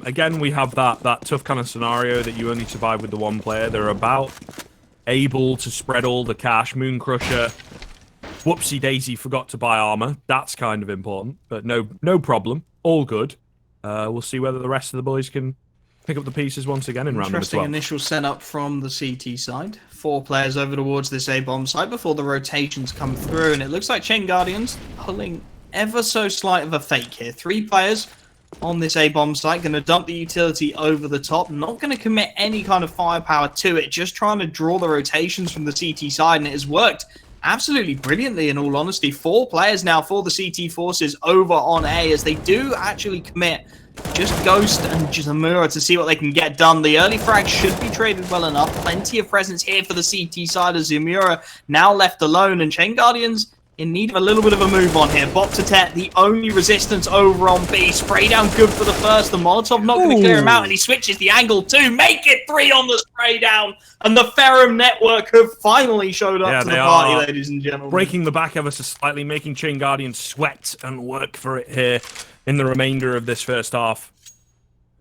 Again, we have that tough kind of scenario that you only survive with the 1 player. They're about able to spread all the cash. Moon Crusher, whoopsie daisy, forgot to buy armor. That's kind of important, but no problem. All good. We'll see whether the rest of the boys can pick up the pieces once again in round number 12. Interesting initial setup from the CT side. 4 players over towards this A-bomb site before the rotations come through, and it looks like ChainGuardians pulling ever so slight of a fake here. 3 players on this A-bomb site, going to dump the utility over the top, not going to commit any kind of firepower to it, just trying to draw the rotations from the CT side, and it has worked absolutely brilliantly, in all honesty. 4 players now for the CT forces over on A, as they do actually commit just Ghost and Zamura to see what they can get done. The early frag should be traded well enough. Plenty of presence here for the CT side as Zamura now left alone, and ChainGuardians in need of a little bit of a move on here. Bop to Tet, the only resistance over on B. Spray down good for the first. The Molotov not going to clear him out, and he switches the angle too. Make it 3 on the spray down. And the Ferrum network have finally showed up to the party, ladies and gentlemen. Breaking the back ever so slightly, making ChainGuardians sweat and work for it here in the remainder of this first half.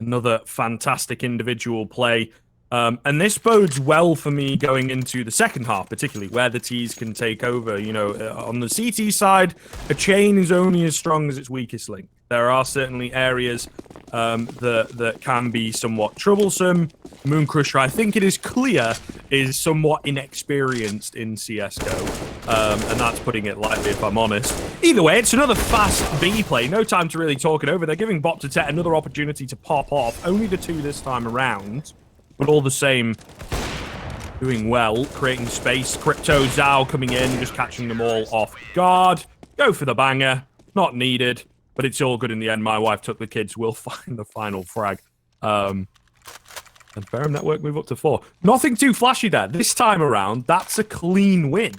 Another fantastic individual play. And this bodes well for me going into the second half, particularly where the T's can take over. You know, on the CT side, a chain is only as strong as its weakest link. There are certainly areas that can be somewhat troublesome. Moon Crusher, I think it is clear, is somewhat inexperienced in CSGO. And that's putting it lightly, if I'm honest. Either way, it's another fast B play. No time to really talk it over. They're giving Bop to Tet another opportunity to pop off. Only the 2 this time around. But all the same, doing well, creating space. Crypto, Zhao coming in, just catching them all off guard. Go for the banger. Not needed, but it's all good in the end. My wife took the kids. We'll find the final frag. And Ferrum Network move up to 4. Nothing too flashy there. This time around, that's a clean win.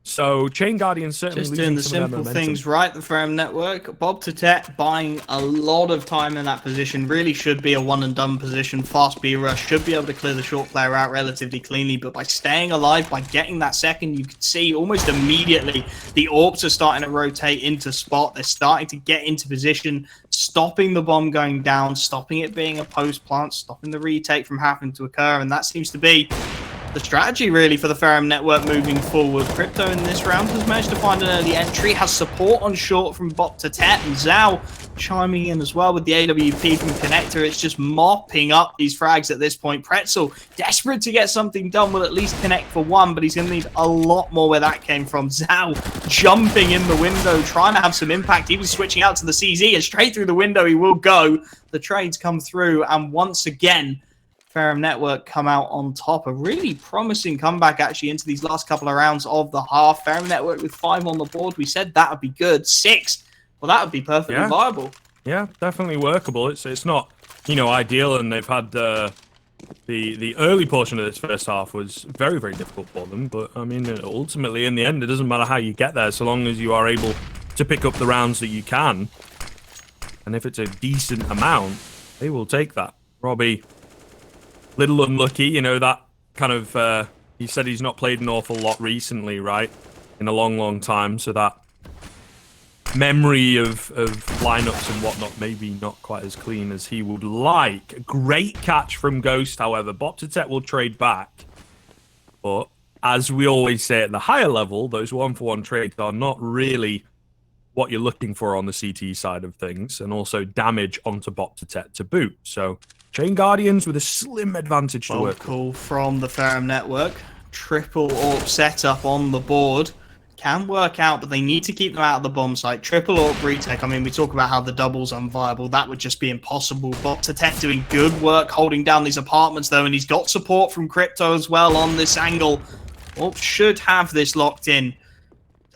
So ChainGuardians certainly just doing the simple things right. The Ferrum Network, Bop to Tet buying a lot of time in that position. Really should be a one and done position. Fast B rush should be able to clear the short player out relatively cleanly, but by staying alive, by getting that second, you can see almost immediately the AWPs are starting to rotate into spot. They're starting to get into position, stopping the bomb going down, stopping it being a post plant, stopping the retake from having to occur, and that seems to be the strategy really for the Ferrum Network moving forward. Crypto in this round has managed to find an early entry, has support on short from Bop to Tet, and Zhao chiming in as well with the AWP from Connector. It's just mopping up these frags at this point. Pretzel, desperate to get something done, will at least connect for 1, but he's going to need a lot more where that came from. Zhao jumping in the window, trying to have some impact. He was switching out to the CZ, and straight through the window he will go. The trades come through, and once again, Ferrum Network come out on top. A really promising comeback actually into these last couple of rounds of the half. Ferrum Network with 5 on the board. We said that would be good. 6. Well, that would be perfectly viable. Yeah, definitely workable. It's not, you know, ideal, and they've had the early portion of this first half was very, very difficult for them. But I mean, ultimately, in the end, it doesn't matter how you get there, so long as you are able to pick up the rounds that you can. And if it's a decent amount, they will take that. Robbie, little unlucky, you know, that kind of, he said he's not played an awful lot recently, right? In a long, long time, so that memory of lineups and whatnot maybe not quite as clean as he would like. Great catch from Ghost, however. Bop to Tet will trade back. But as we always say at the higher level, those 1-for-1 trades are not really what you're looking for on the CT side of things, and also damage onto Bop to Tet to boot. So ChainGuardians with a slim advantage to work. Call from the Ferrum Network. Triple AWP setup on the board. can work out, but they need to keep them out of the bomb site. Triple or retake. I mean, we talk about how the double's unviable. That would just be impossible. Bo1 doing good work holding down these apartments, though, and he's got support from Crypto as well on this angle. Orp should have this locked in.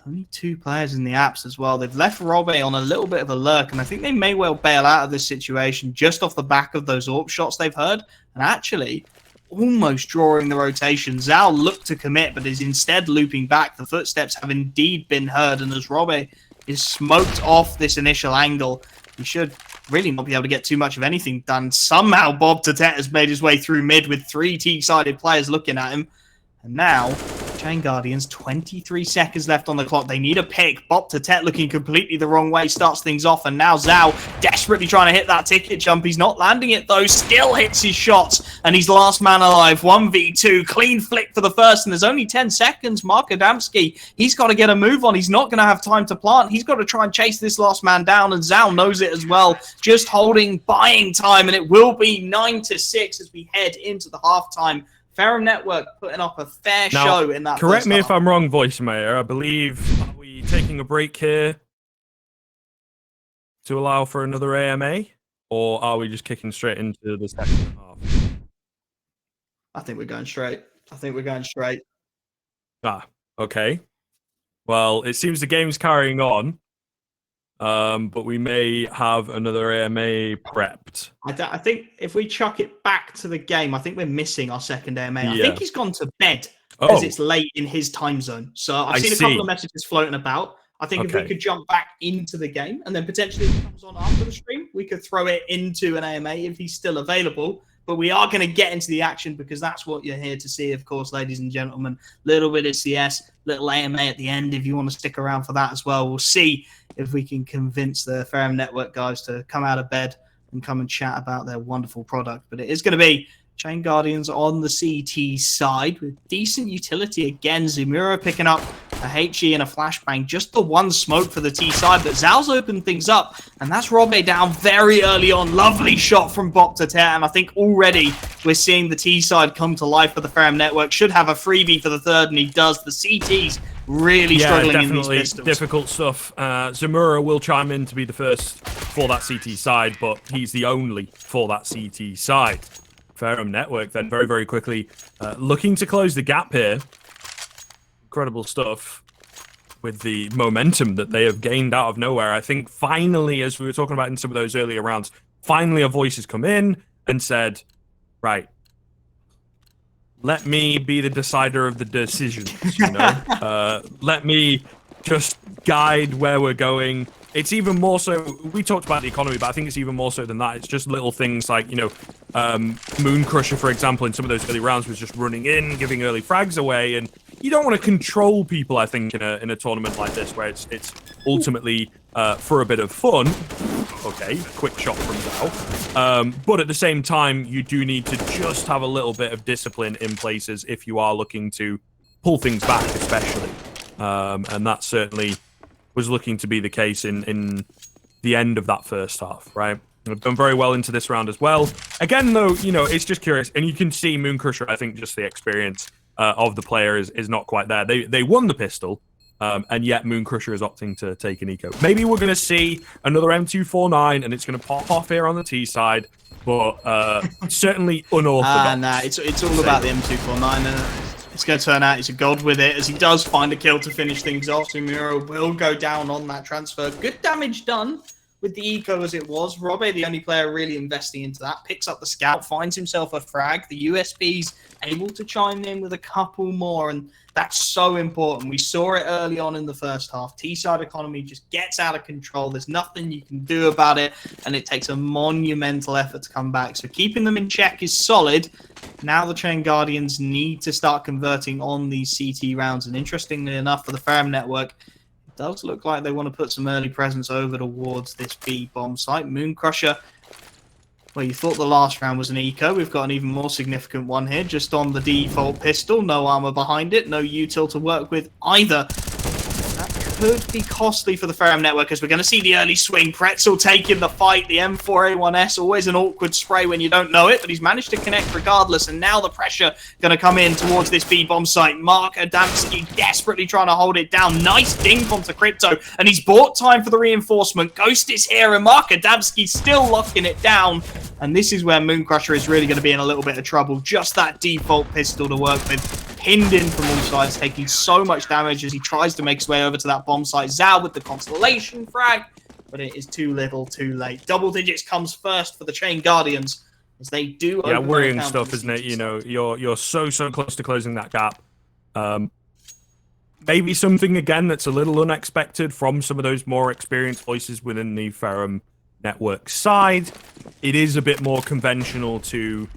Only 2 players in the apps as well. They've left Robbie on a little bit of a lurk, and I think they may well bail out of this situation just off the back of those Orp shots they've heard. And actually, almost drawing the rotation. Zhao looked to commit, but is instead looping back. The footsteps have indeed been heard, and as Robbie is smoked off this initial angle, he should really not be able to get too much of anything done. Somehow Bo1 has made his way through mid with 3 T-sided players looking at him. And now, ChainGuardians, 23 seconds left on the clock. They need a pick. Bo1 looking completely the wrong way, starts things off. And now Zhao desperately trying to hit that ticket jump. He's not landing it, though. Still hits his shots. And he's last man alive. 1v2. Clean flick for the first. And there's only 10 seconds. Mark Adamski, he's got to get a move on. He's not going to have time to plant. He's got to try and chase this last man down. And Zhao knows it as well. Just holding, buying time. And it will be 9-6 as we head into the halftime. Ferrum Network putting up a fair show in that. Correct me if I'm wrong, Voicemayer. I believe, are we taking a break here to allow for another AMA? Or are we just kicking straight into the second half? I think we're going straight. Ah, okay. Well, it seems the game's carrying on. But we may have another AMA prepped. I think if we chuck it back to the game, I think we're missing our second AMA. Yeah. I think he's gone to bed because it's late in his time zone. So I've seen a couple of messages floating about. I think if we could jump back into the game and then potentially if it comes on after the stream, we could throw it into an AMA if he's still available. But we are going to get into the action because that's what you're here to see, of course, ladies and gentlemen. Little bit of CS, little AMA at the end if you want to stick around for that as well. We'll see if we can convince the Ferrum Network guys to come out of bed and come and chat about their wonderful product. But it is going to be ChainGuardians on the CT side with decent utility again. Zamuro picking up a HE and a flashbang. Just the one smoke for the T side, but Zhao's opened things up, and that's Robbie down very early on. Lovely shot from Bo1, and I think already we're seeing the T side come to life for the Ferrum Network. Should have a freebie for the third, and he does. The CTs really struggling in these pistols. Difficult stuff. Zamura will chime in to be the first for that CT side, but he's the only for that CT side. Ferrum Network then very, very quickly looking to close the gap here. Incredible stuff with the momentum that they have gained out of nowhere. I think finally, as we were talking about in some of those earlier rounds, finally a voice has come in and said, right, let me be the decider of the decisions, you know? Let me just guide where we're going. It's even more so, we talked about the economy, but I think it's even more so than that. It's just little things like, you know, Moon Crusher, for example, in some of those early rounds was just running in, giving early frags away, and you don't want to control people, I think, in a tournament like this, where it's ultimately for a bit of fun. Okay, quick shot from Zhao. But at the same time, you do need to just have a little bit of discipline in places if you are looking to pull things back, especially. And that certainly was looking to be the case in the end of that first half, right? We've done very well into this round as well. Again, though, you know, it's just curious. And you can see Moon Crusher, I think just the experience of the player is not quite there. They won the pistol, and yet Moon Crusher is opting to take an eco. Maybe we're going to see another M249, and it's going to pop off here on the T side, but certainly unorthodox. Nah, it's all about the M249, and it's going to turn out he's a god with it, as he does find a kill to finish things off. Sumiro will go down on that transfer. Good damage done with the eco as it was. Robbie, the only player really investing into that, picks up the scout, finds himself a frag. The USB's able to chime in with a couple more, and that's so important. We saw it early on in the first half. T-side economy just gets out of control. There's nothing you can do about it, and it takes a monumental effort to come back. So keeping them in check is solid. Now the ChainGuardians need to start converting on these CT rounds, and interestingly enough, for the Ferrum Network, it does look like they want to put some early presence over towards this B bomb site. Moon Crusher, well, you thought the last round was an eco. We've got an even more significant one here, just on the default pistol. No armor behind it, no util to work with either. That could be costly for the Ferrum network, as we're going to see the early swing. Pretzel taking the fight. The M4A1S, always an awkward spray when you don't know it, but he's managed to connect regardless, and now the pressure going to come in towards this B-bomb site. Mark Adamski desperately trying to hold it down. Nice dink onto Crypto, and he's bought time for the reinforcement. Ghost is here, and Mark Adamski still locking it down, and this is where Mooncrusher is really going to be in a little bit of trouble. Just that default pistol to work with. Pinned in from all sides, taking so much damage as he tries to make his way over to that bomb site. Zhao with the Constellation frag, but it is too little, too late. Double digits comes first for the ChainGuardians as they do. Yeah, worrying stuff, isn't it? You know, you're so close to closing that gap. Maybe something again that's a little unexpected from some of those more experienced voices within the Ferrum network side. It is a bit more conventional to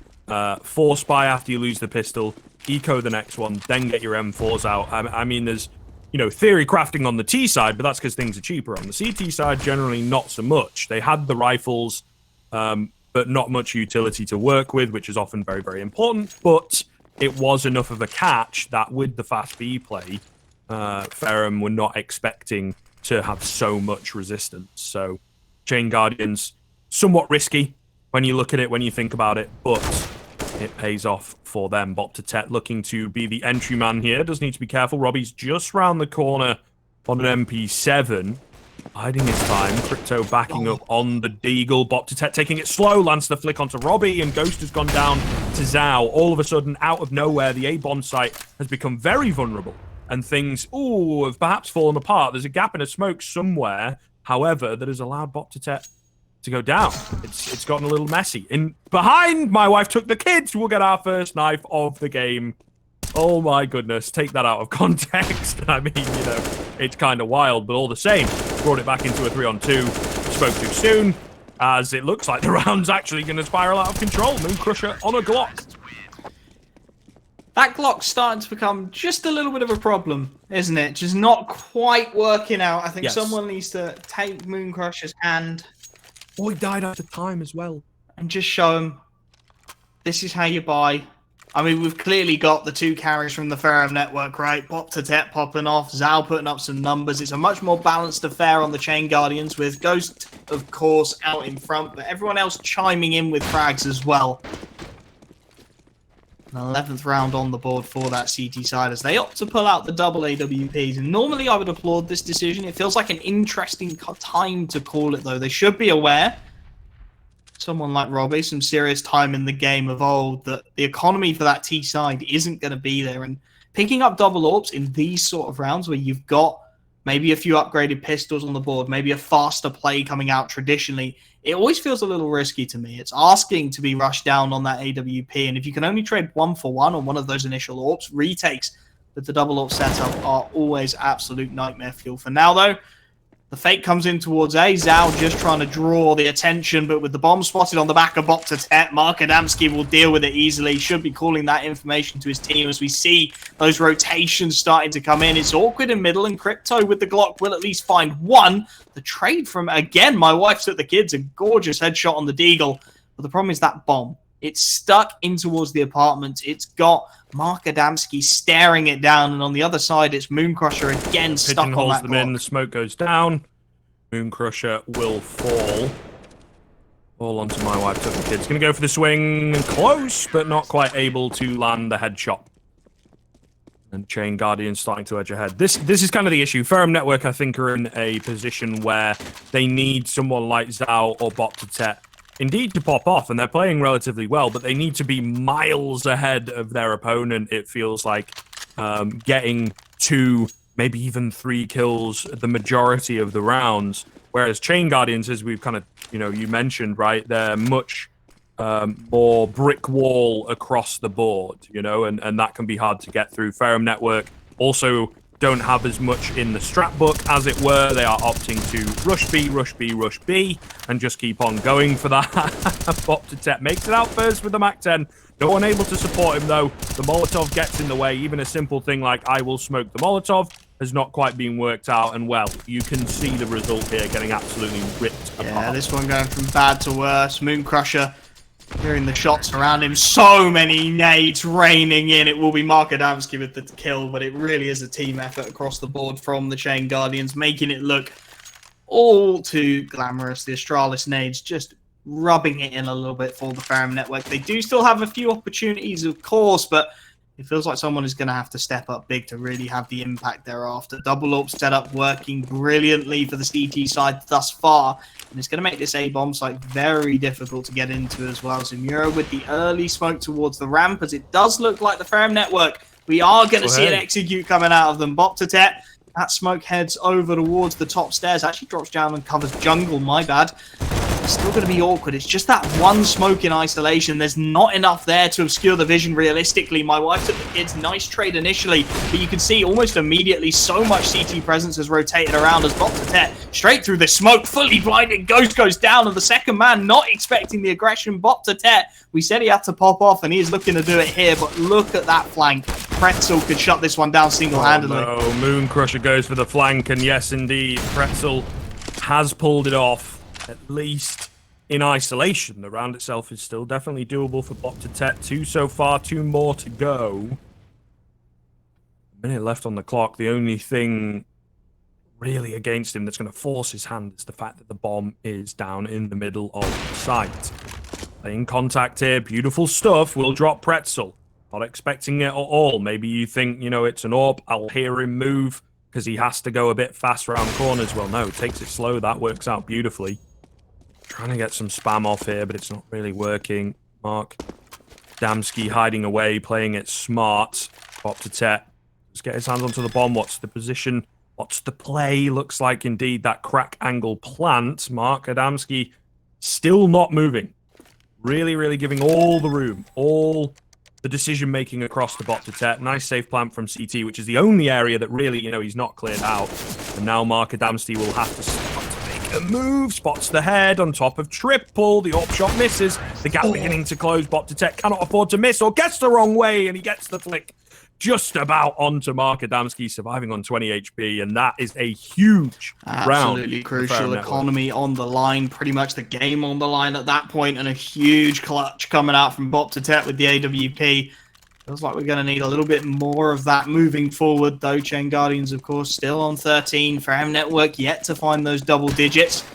force buy after you lose the pistol, eco the next one, then get your M4s out. I mean, there's, you know, theory crafting on the T side, but that's because things are cheaper. On the CT side, generally not so much. They had the rifles, but not much utility to work with, which is often very, very important. But it was enough of a catch that with the fast B play, Ferrum were not expecting to have so much resistance. So ChainGuardians, somewhat risky when you look at it, when you think about it, but it pays off for them. Bop2tet looking to be the entry man here. Does need to be careful. Robbie's just round the corner on an MP7. Hiding his time. Crypto backing up on the Deagle. Bop2tet taking it slow. Lands the flick onto Robbie, and Ghost has gone down to Zhao. All of a sudden, out of nowhere, the A-bomb site has become very vulnerable. And things, have perhaps fallen apart. There's a gap in a smoke somewhere, however, that has allowed Bop2tet to go down. It's gotten a little messy. In behind, my wife took the kids. We'll get our first knife of the game. Oh my goodness, take that out of context. I mean, you know, it's kind of wild, but all the same, brought it back into a 3-on-2. Spoke too soon, as it looks like the round's actually going to spiral out of control. Mooncrusher on a Glock. That Glock's starting to become just a little bit of a problem, isn't it? Just not quite working out. I think someone needs to take Mooncrusher's hand. Oh, he died out of time as well. And just show him, this is how you buy. I mean, we've clearly got the two carries from the Ferrum network, right? Bop2tet popping off, Zhao putting up some numbers. It's a much more balanced affair on the ChainGuardians, with Ghost, of course, out in front, but everyone else chiming in with frags as well. An 11th round on the board for that CT side as they opt to pull out the double AWPs. And normally I would applaud this decision. It feels like an interesting time to call it, though. They should be aware, someone like Robbie, some serious time in the game of old, that the economy for that T side isn't going to be there. And picking up double AWPs in these sort of rounds where you've got maybe a few upgraded pistols on the board, maybe a faster play coming out traditionally, it always feels a little risky to me. It's asking to be rushed down on that AWP, and if you can only trade 1-for-1 on one of those initial AWPs, retakes with the double AWP setup are always absolute nightmare fuel. For now, though, the fake comes in towards A. Zhao just trying to draw the attention, but with the bomb spotted on the back of Bop2tet, Mark Adamski will deal with it easily. Should be calling that information to his team as we see those rotations starting to come in. It's awkward in middle, and Crypto with the Glock will at least find one. The trade from, again, my wife took the kids, a gorgeous headshot on the Deagle. But the problem is that bomb. It's stuck in towards the apartment. It's got Mark Adamski staring it down, and on the other side, it's Mooncrusher again stuck on that them in. The smoke goes down. Mooncrusher will fall. All onto my wife took the kids. Going to go for the swing. Close, but not quite able to land the headshot. And ChainGuardians starting to edge ahead. This is kind of the issue. Ferrum Network, I think, are in a position where they need someone like Zhao or Bop2tet indeed to pop off, and they're playing relatively well, but they need to be miles ahead of their opponent, it feels like, getting 2, maybe even 3 kills the majority of the rounds, whereas ChainGuardians, as we've kind of, you mentioned, right, they're much more brick wall across the board, and that can be hard to get through. Ferrum Network also don't have as much in the strat book, as it were. They are opting to rush B, rush B, rush B, and just keep on going for that. Bop2tet makes it out first with the MAC-10. No one able to support him, though. The Molotov gets in the way. Even a simple thing like I will smoke the Molotov has not quite been worked out, and well, you can see the result here getting absolutely ripped apart. Yeah, this one going from bad to worse. Mooncrusher Hearing the shots around him, so many nades raining in. It will be Mark Adamski with the kill, but it really is a team effort across the board from the ChainGuardians, making it look all too glamorous. The Astralis nades just rubbing it in a little bit for the Ferrum network. They do still have a few opportunities, of course, but it feels like someone is going to have to step up big to really have the impact thereafter. Double AWP setup working brilliantly for the CT side thus far, and it's going to make this A-bomb site very difficult to get into as well. Zamura with the early smoke towards the ramp, as it does look like the Ferrum network. We are going to see an execute coming out of them. Bop2tet, that smoke heads over towards the top stairs, actually drops down and covers jungle, my bad. It's still going to be awkward. It's just that one smoke in isolation. There's not enough there to obscure the vision realistically. My wife took the kids. Nice trade initially, but you can see almost immediately so much CT presence has rotated around as Bop2tet straight through the smoke, fully blinded. Ghost goes down, and the second man not expecting the aggression. Bop2tet, we said he had to pop off, and he is looking to do it here, but look at that flank. Pretzel could shut this one down single-handedly. Oh, no. Moon Crusher goes for the flank, and yes, indeed, Pretzel has pulled it off. At least in isolation. The round itself is still definitely doable for Bop2tet. 2 so far, 2 more to go. A minute left on the clock. The only thing really against him that's going to force his hand is the fact that the bomb is down in the middle of the site. Playing contact here. Beautiful stuff. Will drop Pretzel. Not expecting it at all. Maybe you think, you know, it's an AWP. I'll hear him move because he has to go a bit fast around corners. Well, no, takes it slow. That works out beautifully. Trying to get some spam off here, but it's not really working. Mark Adamski hiding away, playing it smart. Bop2tet. Let's get his hands onto the bomb. What's the position? What's the play? Looks like indeed that crack angle plant. Mark Adamski still not moving. Really, really giving all the room. All the decision-making across the Bop2tet. Nice safe plant from CT, which is the only area that really, you know, he's not cleared out. And now Mark Adamski will have to start a move, spots the head on top of triple. The AWP shot misses. The gap beginning to close. Bop2tet cannot afford to miss or gets the wrong way, and he gets the flick just about onto Mark Adamski, surviving on 20 HP, and that is a huge round. Absolutely crucial. Economy on the line, pretty much the game on the line at that point, and a huge clutch coming out from Bop2tet with the AWP. Feels like we're going to need a little bit more of that moving forward, though. ChainGuardians, of course, still on 13. Ferrum network yet to find those double digits.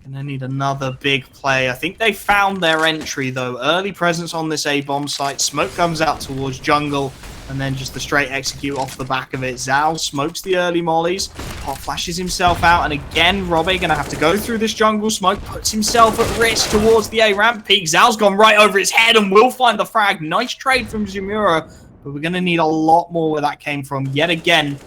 And they need another big play. I think they found their entry, though. Early presence on this A-bomb site. Smoke comes out towards jungle, and then just the straight execute off the back of it. Zhao smokes the early mollies. Hot flashes himself out, and again, Robbie going to have to go through this jungle smoke. Puts himself at risk towards the A-ramp peak. Zhao's gone right over his head and will find the frag. Nice trade from Zamura, but we're going to need a lot more where that came from. Yet again,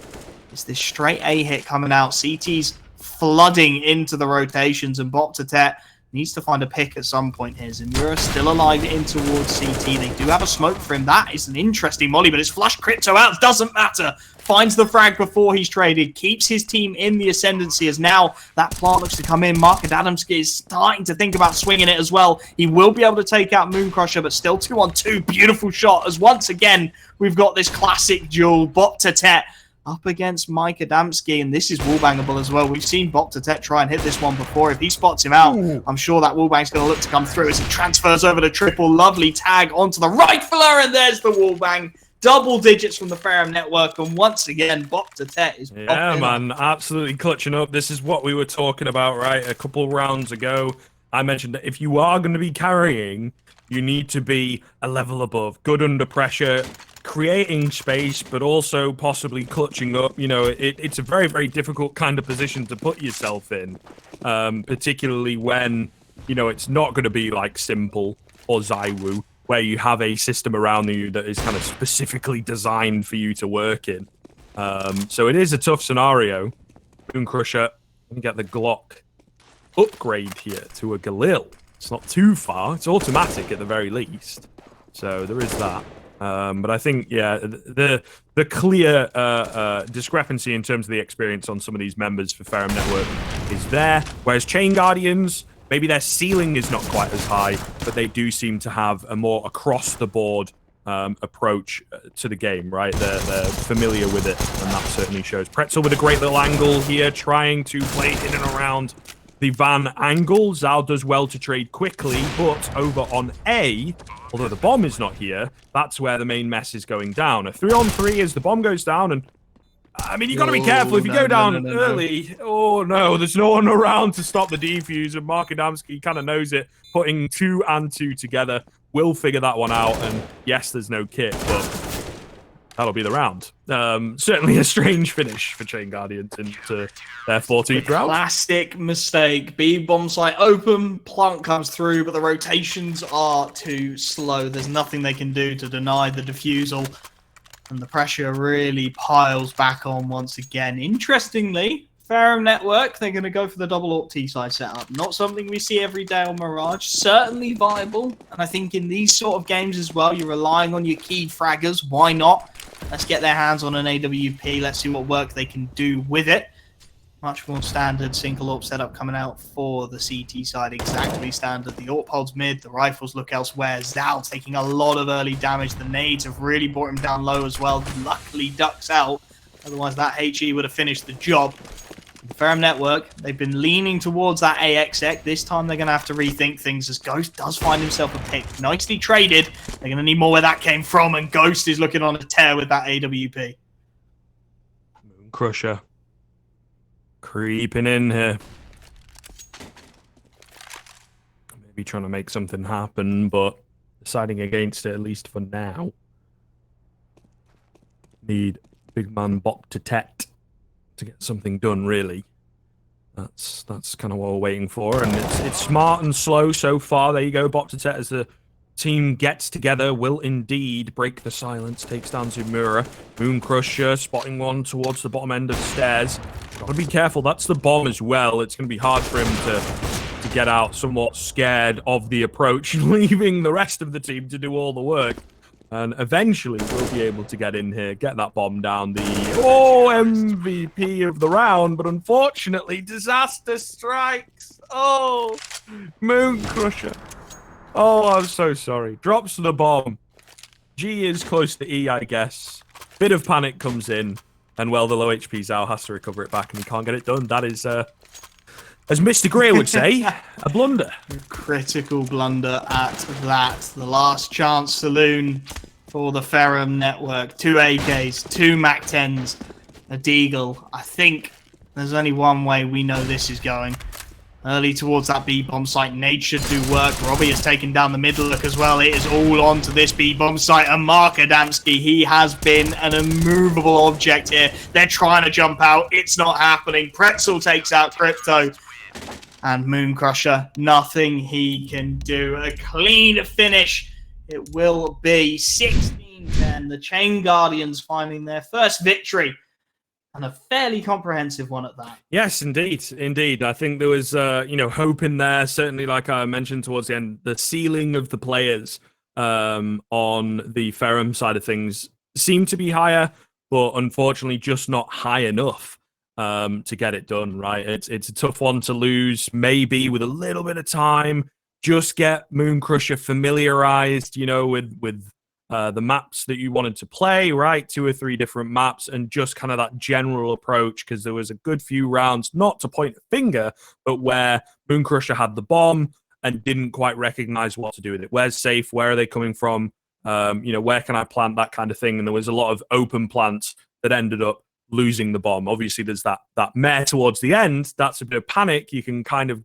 it's this straight A hit coming out. CT's flooding into the rotations, and Bop2tet needs to find a pick at some point here. Zamura still alive in towards CT. They do have a smoke for him. That is an interesting molly, but it's flushed Crypto out. Doesn't matter. Finds the frag before he's traded. Keeps his team in the ascendancy as now that plant looks to come in. Mark Adamski is starting to think about swinging it as well. He will be able to take out Moon Crusher, but still 2-on-2. Beautiful shot as once again we've got this classic duel. Bop2tet up against Mike Adamski, and this is wallbangable as well. We've seen Bop2tet try and hit this one before. If he spots him out, I'm sure that wallbang's going to look to come through as he transfers over to triple. Lovely tag onto the right filler, and there's the wallbang. Double digits from the Ferrum network, and once again, Bop2tet is man, absolutely clutching up. This is what we were talking about, right? A couple rounds ago, I mentioned that if you are going to be carrying, you need to be a level above. Good under pressure, creating space, but also possibly clutching up. You know, it's a very, very difficult kind of position to put yourself in, particularly when, you know, it's not going to be like Simple or Zaiwu, where you have a system around you that is kind of specifically designed for you to work in. So it is a tough scenario. Moon Crusher, let me get the Glock upgrade here to a Galil. It's not too far. It's automatic at the very least. So there is that. But I think, yeah, the clear discrepancy in terms of the experience on some of these members for Ferrum Network is there. Whereas ChainGuardians, maybe their ceiling is not quite as high, but they do seem to have a more across-the-board approach to the game, right? They're familiar with it, and that certainly shows. Pretzel with a great little angle here, trying to play in and around the van angle. Zao does well to trade quickly, but over on A, although the bomb is not here, that's where the main mess is going down. A 3-on-3 as the bomb goes down, and I mean, you got to be careful if you go down early. Oh no, there's no one around to stop the defuse, and Mark Adamski kind of knows it. Putting 2 and 2 together, will figure that one out. And yes, there's no kit, but that'll be the round. Certainly a strange finish for ChainGuardians into their 14th round. Classic mistake. B bomb site open, plant comes through, but the rotations are too slow. There's nothing they can do to deny the defusal. And the pressure really piles back on once again. Interestingly, Ferrum Network, they're going to go for the double AWP T-side setup. Not something we see every day on Mirage. Certainly viable. And I think in these sort of games as well, you're relying on your key fraggers. Why not? Let's get their hands on an AWP. Let's see what work they can do with it. Much more standard single AWP setup coming out for the CT side. Exactly standard. The AWP holds mid. The rifles look elsewhere. Zao taking a lot of early damage. The nades have really brought him down low as well. Luckily ducks out. Otherwise that HE would have finished the job. Ferrum Network, they've been leaning towards that AXX. This time they're going to have to rethink things as Ghost does find himself a pick. Nicely traded. They're going to need more where that came from, and Ghost is looking on a tear with that AWP. Moon Crusher creeping in here. Maybe trying to make something happen, but deciding against it, at least for now. Need big man Bop to Tet to get something done, really. That's kind of what we're waiting for, and it's smart and slow so far. There you go, Bop to Tet as the team gets together will indeed break the silence. Takes down Zumura. Moon Crusher spotting one towards the bottom end of the stairs. Gotta be careful, that's the bomb as well. It's gonna be hard for him to get out, somewhat scared of the approach, leaving the rest of the team to do all the work. And eventually we'll be able to get in here, get that bomb down, the MVP of the round, but unfortunately disaster strikes. Oh, Moon Crusher. Oh, I'm so sorry. Drops the bomb. G is close to E, I guess. Bit of panic comes in, and well, the low HP Zao has to recover it back, and he can't get it done. That is, as Mr. Gray would say, a blunder. Critical blunder at that. The last chance saloon for the Ferrum Network. 2 AKs, 2 MAC-10s, a Deagle. I think there's only one way we know this is going. Early towards that B-bomb site. Nade should do work. Robbie has taken down the middle look as well. It is all on to this B-bomb site. And Mark Adamski, he has been an immovable object here. They're trying to jump out. It's not happening. Pretzel takes out Crypto. And Moon Crusher, nothing he can do. A clean finish. It will be 16-10. The ChainGuardians finding their first victory. And a fairly comprehensive one at that. Yes, indeed. Indeed. I think there was, hope in there. Certainly, like I mentioned towards the end, the ceiling of the players on the Ferrum side of things seemed to be higher, but unfortunately just not high enough to get it done, right? It's a tough one to lose. Maybe with a little bit of time, just get Moon Crusher familiarized, with the maps that you wanted to play, right? 2 or 3 different maps, and just kind of that general approach, because there was a good few rounds, not to point a finger, but where Moon Crusher had the bomb and didn't quite recognize what to do with it. Where's safe? Where are they coming from? Where can I plant? That kind of thing. And there was a lot of open plants that ended up losing the bomb. Obviously, there's that mare towards the end. That's a bit of panic. You can kind of,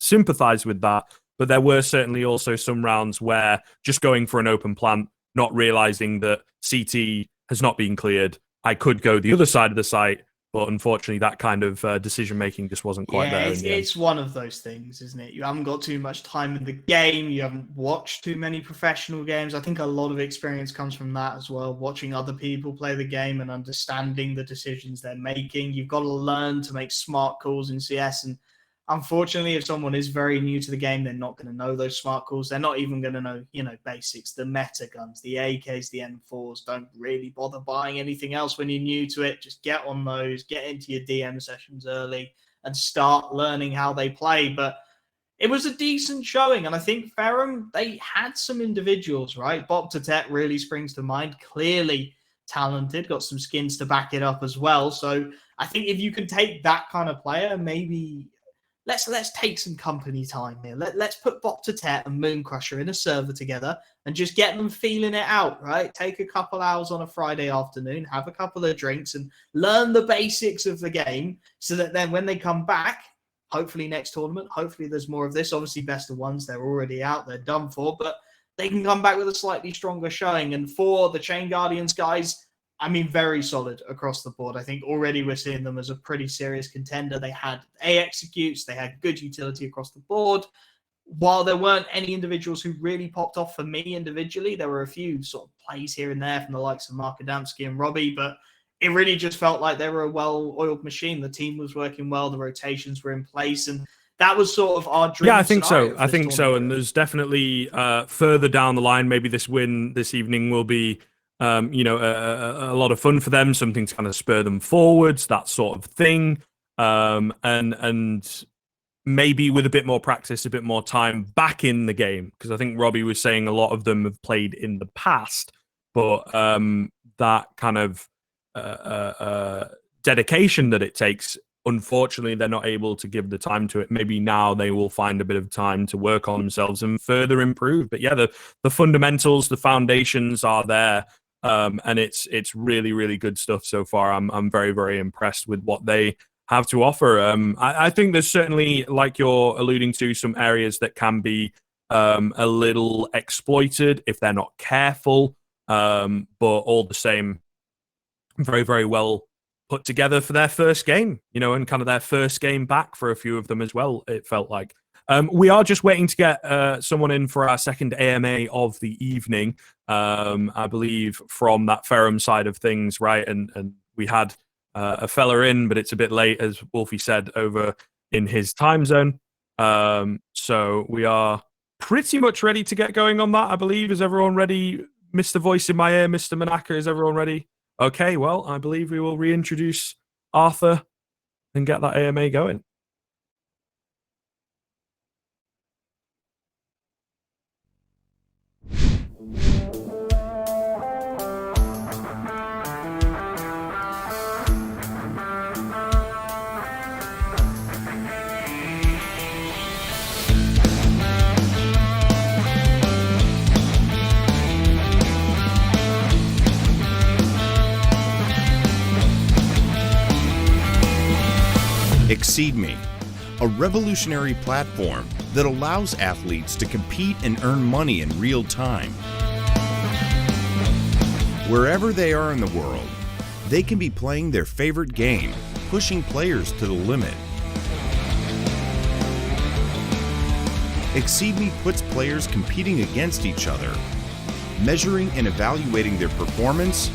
sympathize with that. But there were certainly also some rounds where just going for an open plant, not realizing that CT has not been cleared. I could go the other side of the site, but unfortunately that kind of decision-making just wasn't quite there. It's one of those things, isn't it? You haven't got too much time in the game. You haven't watched too many professional games. I think a lot of experience comes from that as well, watching other people play the game and understanding the decisions they're making. You've got to learn to make smart calls in CS, and unfortunately, if someone is very new to the game, they're not going to know those smart calls. They're not even going to know, basics, the meta guns, the AKs, the M4s. Don't really bother buying anything else when you're new to it. Just get on those, get into your DM sessions early, and start learning how they play. But it was a decent showing, and I think Ferrum, they had some individuals, right? Bob to Tet really springs to mind. Clearly, talented, got some skins to back it up as well. So I think if you can take that kind of player, maybe let's take some company time here. Let's put Bop2Tet and Mooncrusher in a server together and just get them feeling it out, right? Take a couple hours on a Friday afternoon, have a couple of drinks and learn the basics of the game so that then when they come back, hopefully next tournament, hopefully there's more of this. Obviously, best of ones, they're already out, they're done for, but they can come back with a slightly stronger showing. And for the ChainGuardians guys, I mean, very solid across the board. I think already we're seeing them as a pretty serious contender. They had executes, they had good utility across the board. While there weren't any individuals who really popped off for me individually, there were a few sort of plays here and there from the likes of Mark Adamski and Robbie, but it really just felt like they were a well-oiled machine. The team was working well, the rotations were in place, and that was sort of our dream. Yeah, I think so. I think so. And there's definitely further down the line, maybe this win this evening will be a lot of fun for them, something to kind of spur them forwards, that sort of thing. And maybe with a bit more practice, a bit more time back in the game, because I think Robbie was saying a lot of them have played in the past, but that kind of dedication that it takes, unfortunately, they're not able to give the time to it. Maybe now they will find a bit of time to work on themselves and further improve. But yeah, the fundamentals, the foundations are there. And it's really, really good stuff so far. I'm very, very impressed with what they have to offer. I think there's certainly, like you're alluding to, some areas that can be a little exploited if they're not careful. But all the same, very, very well put together for their first game, and kind of their first game back for a few of them as well, it felt like. We are just waiting to get someone in for our second AMA of the evening, I believe, from that Ferrum side of things, right? And we had a fella in, but it's a bit late, as Wolfie said, over in his time zone. So we are pretty much ready to get going on that, I believe. Is everyone ready? Mr. Voice in my ear, Mr. Manaka, is everyone ready? Okay, well, I believe we will reintroduce Arthur and get that AMA going. Exeedme, a revolutionary platform that allows athletes to compete and earn money in real time. Wherever they are in the world, they can be playing their favorite game, pushing players to the limit. Exeedme puts players competing against each other, measuring and evaluating their performance,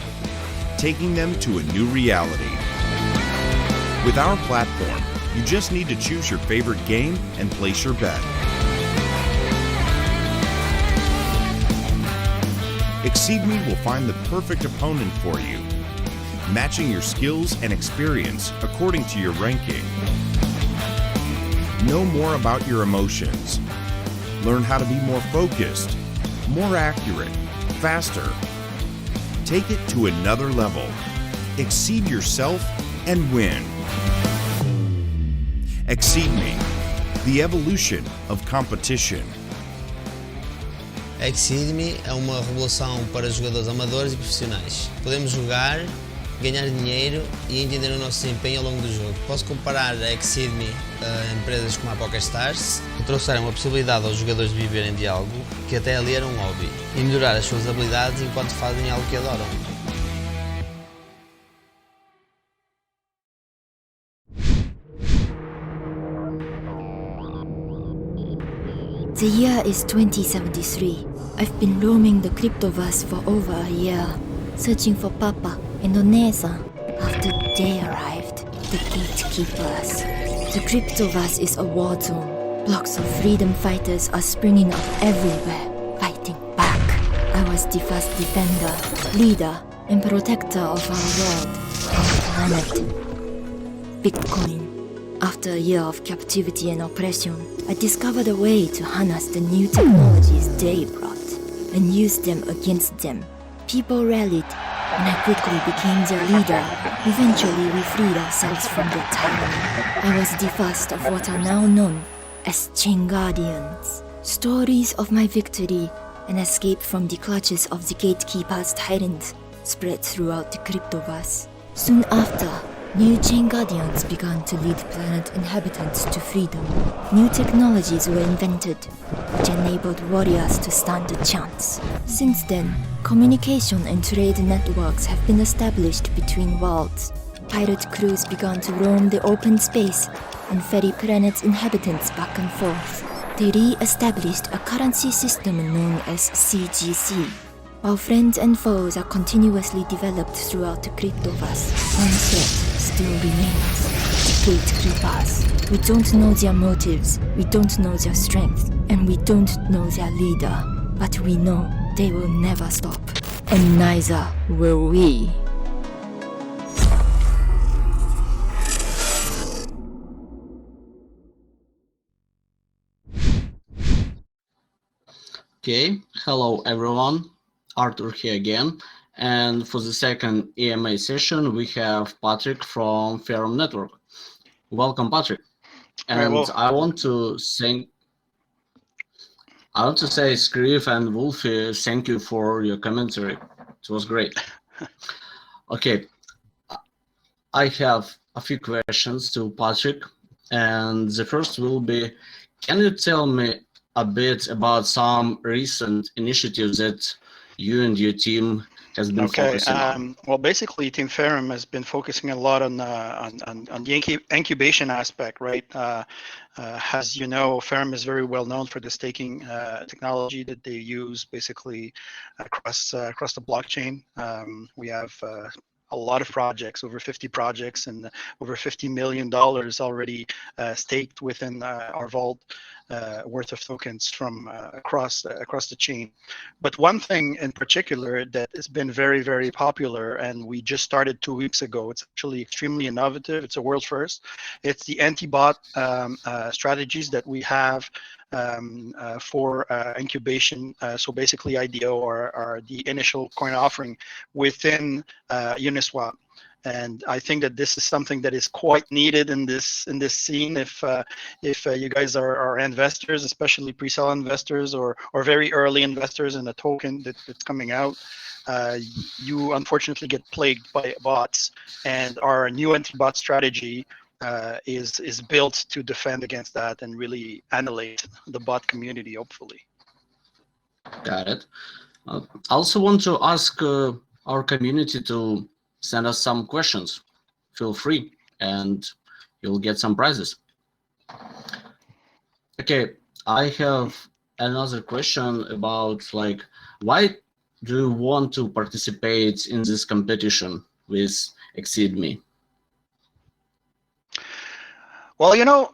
taking them to a new reality. With our platform, you just need to choose your favorite game and place your bet. Exeedme will find the perfect opponent for you, matching your skills and experience according to your ranking. Know more about your emotions. Learn how to be more focused, more accurate, faster. Take it to another level. Exceed yourself and win. Exeedme, the evolution of competition. Exeedme é uma revolução para jogadores amadores e profissionais. Podemos jogar, ganhar dinheiro e entender o nosso desempenho ao longo do jogo. Posso comparar a Exeedme a empresas como a PokerStars, que trouxeram a possibilidade aos jogadores de viverem de algo que até ali era um hobby e melhorar as suas habilidades enquanto fazem algo que adoram. The year is 2073. I've been roaming the cryptoverse for over a year, searching for Papa and Oneza. After they arrived, the gatekeepers. The cryptoverse is a war zone. Blocks of freedom fighters are springing up everywhere, fighting back. I was the first defender, leader, and protector of our world, our planet. Bitcoin. After a year of captivity and oppression, I discovered a way to harness the new technologies they brought and use them against them. People rallied, and I quickly became their leader. Eventually, we freed ourselves from their tyranny. I was the first of what are now known as ChainGuardians. Stories of my victory and escape from the clutches of the gatekeeper's tyrants spread throughout the cryptoverse. Soon after, new ChainGuardians began to lead planet inhabitants to freedom. New technologies were invented, which enabled warriors to stand a chance. Since then, communication and trade networks have been established between worlds. Pirate crews began to roam the open space and ferry planet's inhabitants back and forth. They re-established a currency system known as CGC. While friends and foes are continuously developed throughout the cryptoverse, one threat still remains: the gatekeepers. We don't know their motives, we don't know their strength, and we don't know their leader. But we know they will never stop. And neither will we. Okay, hello everyone. Arthur here again. And for the second EMA session, we have Patrick from Ferrum Network. Welcome, Patrick. And I want to say, Scriff and Wolfie, thank you for your commentary. It was great. Okay, I have a few questions to Patrick. And the first will be, can you tell me a bit about some recent initiatives that you and your team has been focusing on? Well, basically, Team Ferrum has been focusing a lot on the incubation aspect, right? As you know, Ferrum is very well known for the staking technology that they use basically across the blockchain. We have a lot of projects, over 50 projects, and over $50 million already staked within our vault worth of tokens from across the chain. But one thing in particular that has been very, very popular, and we just started 2 weeks ago, it's actually extremely innovative. It's a world first. It's the anti-bot strategies that we have for incubation. So basically IDO are the initial coin offering within Uniswap. And I think that this is something that is quite needed in this scene. If you guys are investors, especially pre-sale investors or very early investors in a token that's coming out, you unfortunately get plagued by bots. And our new anti-bot strategy is built to defend against that and really annihilate the bot community, hopefully. Got it. I also want to ask our community to send us some questions. Feel free, and you'll get some prizes. Okay, I have another question about, like, why do you want to participate in this competition with Exeedme? Well, you know,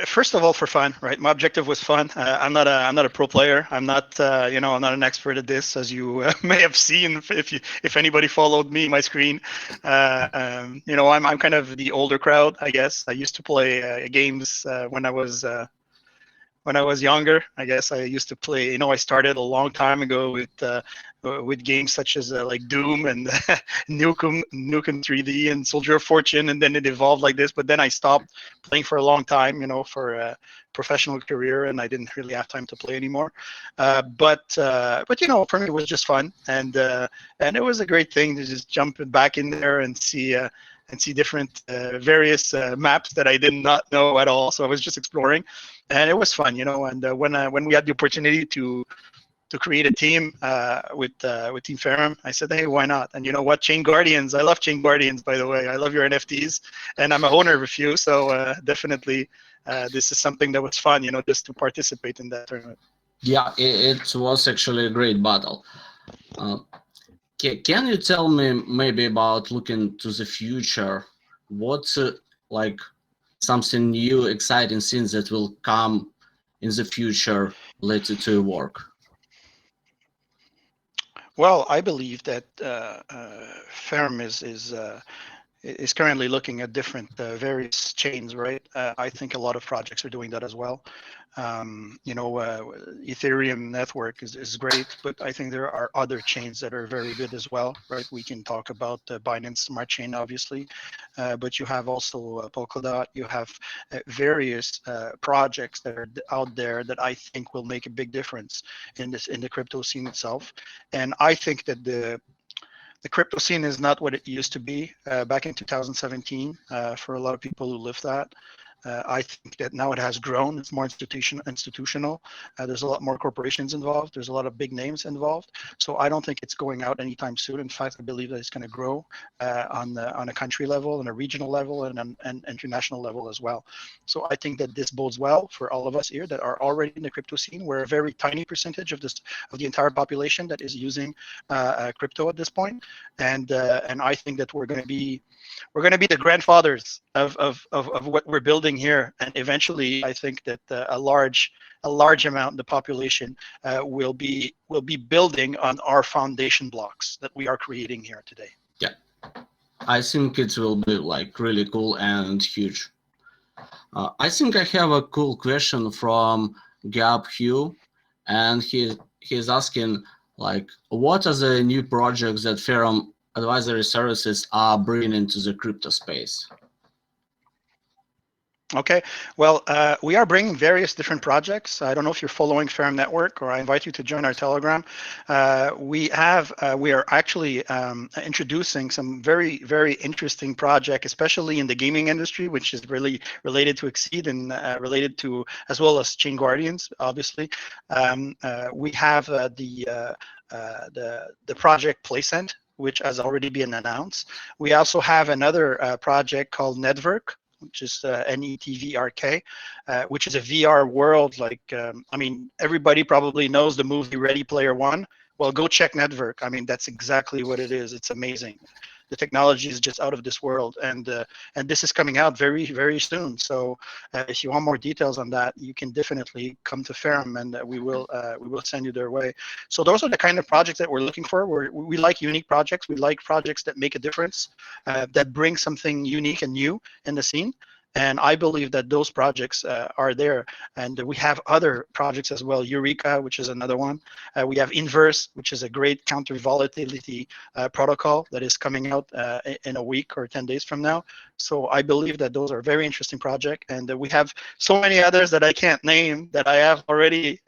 first of all, for fun, right? My objective was fun. I'm not a pro player. I'm not I'm not an expert at this, as you may have seen if anybody followed me, my screen. I'm kind of the older crowd, I guess. I used to play games when I was younger. I guess I used to play. I started a long time ago with games such as like Doom and Nukem 3D and Soldier of Fortune, and then it evolved like this. But then I stopped playing for a long time, for a professional career, and I didn't really have time to play anymore. But for me it was just fun, and it was a great thing to just jump back in there and see different various maps that I did not know at all. So I was just exploring, and it was fun, And when we had the opportunity to create a team with Team Ferrum, I said, hey, why not? And you know what, ChainGuardians, I love ChainGuardians, by the way. I love your NFTs, and I'm a owner of a few, so definitely this is something that was fun, just to participate in that tournament. Yeah, it was actually a great battle. Can you tell me maybe about looking to the future? What's like something new, exciting things that will come in the future related to your work? Well, I believe that Ferrum is is currently looking at different various chains, right? I think a lot of projects are doing that as well. Ethereum network is great, but I think there are other chains that are very good as well, right? We can talk about Binance Smart Chain, obviously, but you have also Polkadot. You have various projects that are out there that I think will make a big difference in the crypto scene itself. And I think that the crypto scene is not what it used to be back in 2017 for a lot of people who lived that. I think that now it has grown. It's more institutional. There's a lot more corporations involved. There's a lot of big names involved. So I don't think it's going out anytime soon. In fact, I believe that it's going to grow on a country level, and a regional level, and an international level as well. So I think that this bodes well for all of us here that are already in the crypto scene. We're a very tiny percentage of the entire population that is using crypto at this point, and I think that we're going to be the grandfathers of what we're building here, and eventually I think that a large amount of the population will be building on our foundation blocks that we are creating here today. Yeah, I think it will be like really cool and huge. I think I have a cool question from Gab Hugh, and he's asking like, what are the new projects that Ferrum advisory services are bringing into the crypto space? Okay, well, we are bringing various different projects. I don't know if you're following Ferrum Network, or I invite you to join our Telegram. We are actually introducing some very, very interesting project, especially in the gaming industry, which is really related to Exeed and related to, as well as ChainGuardians, obviously. We have the project Placent, which has already been announced. We also have another project called Network, which is NETVRK, which is a VR world. Like, I mean, everybody probably knows the movie Ready Player One. Well, go check Network. I mean, that's exactly what it is. It's amazing. The technology is just out of this world, and this is coming out very, very soon. So if you want more details on that, you can definitely come to Ferrum, and we will send you their way. So those are the kind of projects that we're looking for. We like unique projects. We like projects that make a difference, that bring something unique and new in the scene. And I believe that those projects are there. And we have other projects as well. Eureka, which is another one. We have Inverse, which is a great counter volatility protocol that is coming out in a week or 10 days from now. So I believe that those are very interesting projects. And we have so many others that I can't name that I have already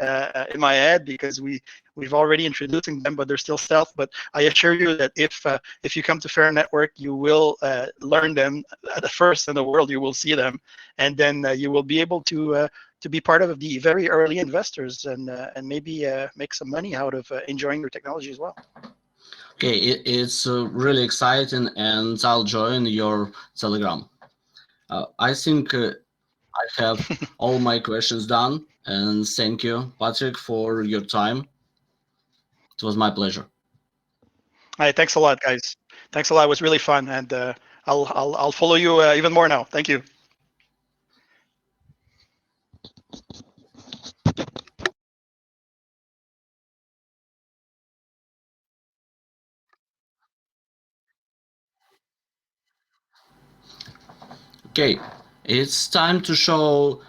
in my head, because we've already introducing them, but they're still stealth. But I assure you that if you come to Ferrum Network, you will learn them at the first in the world. You will see them, and then you will be able to be part of the very early investors, and maybe make some money out of enjoying their technology as well. Okay, it's really exciting, and I'll join your Telegram. I think I have all my questions done, and thank you, Patrick, for your time. It was my pleasure. All right, thanks a lot, guys. Thanks a lot. It was really fun, and I'll follow you even more now. Thank you. Okay, it's time to show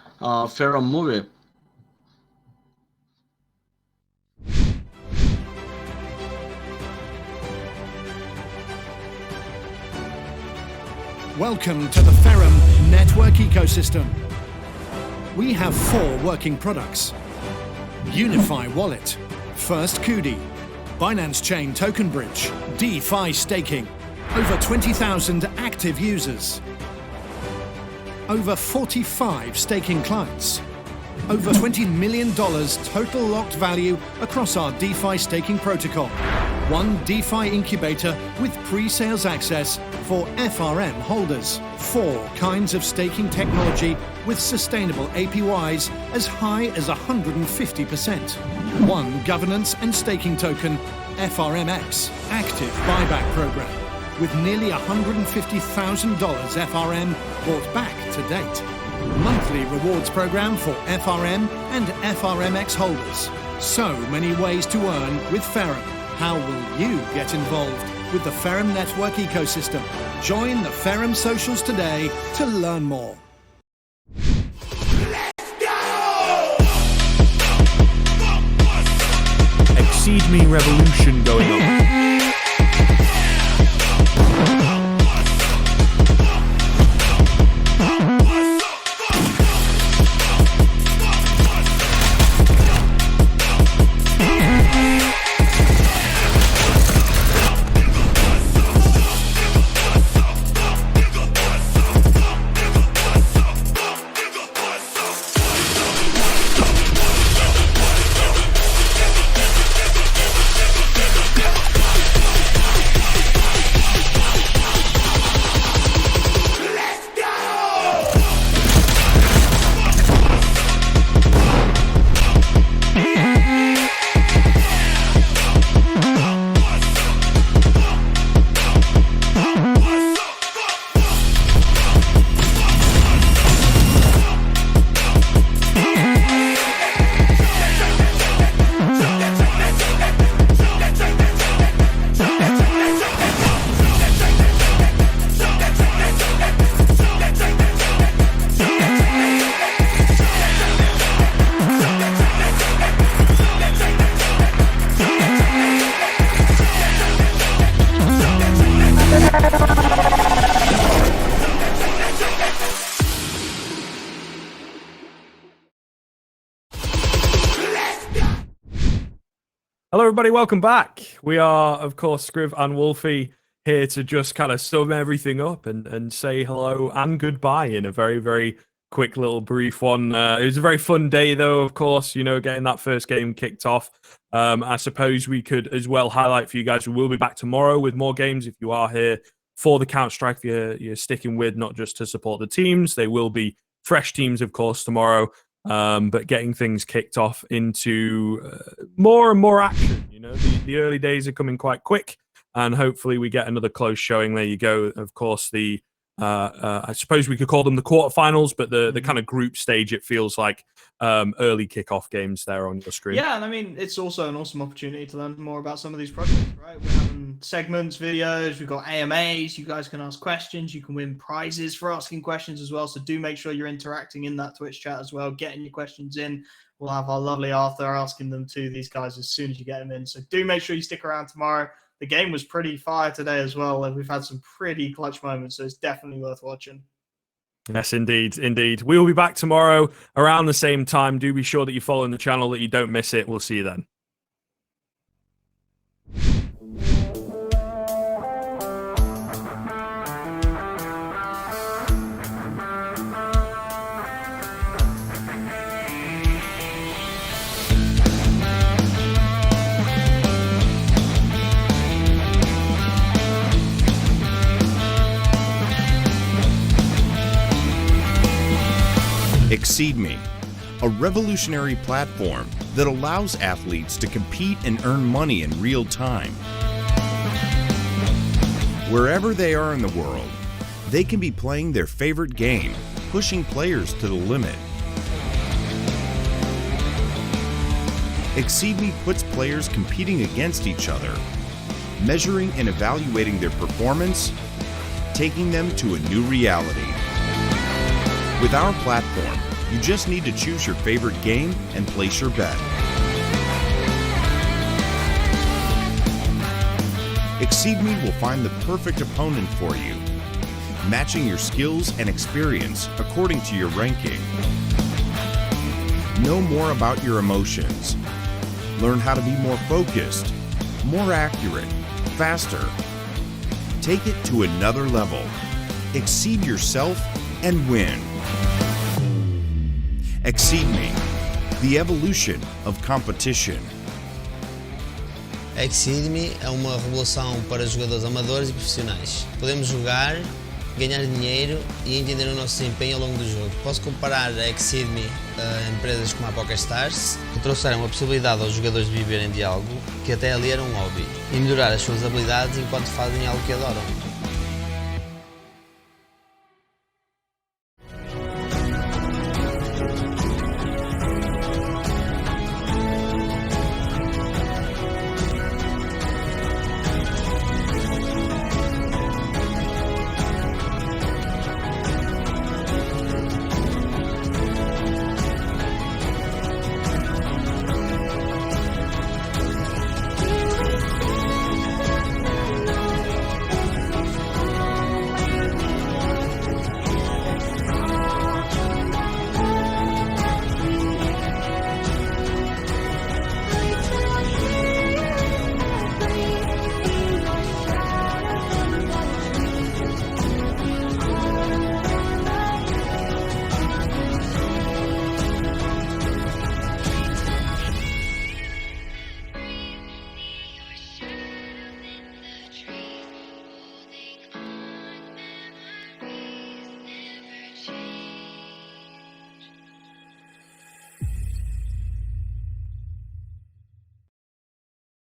Ferrum movie. Welcome to the Ferrum network ecosystem. We have 4 working products: Unify Wallet, First Kudi, Binance Chain Token Bridge, DeFi Staking, over 20,000 active users, over 45 staking clients, over $20 million total locked value across our DeFi staking protocol, 1 DeFi incubator with pre-sales access for FRM holders, 4 kinds of staking technology with sustainable APYs as high as 150%, 1 governance and staking token, FRMX, active buyback program, with nearly $150,000 FRM bought back to date. Monthly rewards program for FRM and FRMX holders. So many ways to earn with Ferrum. How will you get involved? with the Ferrum network ecosystem. Join the Ferrum socials today to learn more. Exeedme revolution going on. Hello, everybody. Welcome back. We are, of course, Scriv and Wolfie here to just kind of sum everything up and say hello and goodbye in a very, very quick little brief one. It was a very fun day, though, of course, you know, getting that first game kicked off. I suppose we could as well highlight for you guys, we will be back tomorrow with more games. If you are here for the Counter-Strike, you're sticking with, not just to support the teams. They will be fresh teams, of course, tomorrow. But getting things kicked off into more and more action. You know, the early days are coming quite quick, and hopefully we get another close showing. There you go. Of course, the I suppose we could call them the quarterfinals, but the kind of group stage, it feels like early kickoff games there on your screen. Yeah, and I mean, it's also an awesome opportunity to learn more about some of these projects, right? We're having segments, videos, we've got AMAs, you guys can ask questions, you can win prizes for asking questions as well, so do make sure you're interacting in that Twitch chat as well, getting your questions in. We'll have our lovely Arthur asking them to these guys as soon as you get them in, so do make sure you stick around tomorrow. The game was pretty fire today as well, and we've had some pretty clutch moments, so it's definitely worth watching. Yes, indeed, indeed. We will be back tomorrow around the same time. Do be sure that you follow the channel, that you don't miss it. We'll see you then. Exeedme, a revolutionary platform that allows athletes to compete and earn money in real time. Wherever they are in the world, they can be playing their favorite game, pushing players to the limit. Exeedme puts players competing against each other, measuring and evaluating their performance, taking them to a new reality. With our platform, you just need to choose your favorite game and place your bet. Exeedme will find the perfect opponent for you, matching your skills and experience according to your ranking. Know more about your emotions. Learn how to be more focused, more accurate, faster. Take it to another level. Exceed yourself and win. Exeedme, the evolution of competition. Exeedme é uma revolução para jogadores amadores e profissionais. Podemos jogar, ganhar dinheiro e entender o nosso desempenho ao longo do jogo. Posso comparar a Exeedme a empresas como a PokerStars, que trouxeram a possibilidade aos jogadores de viverem de algo que até ali era um hobby e melhorar as suas habilidades enquanto fazem algo que adoram.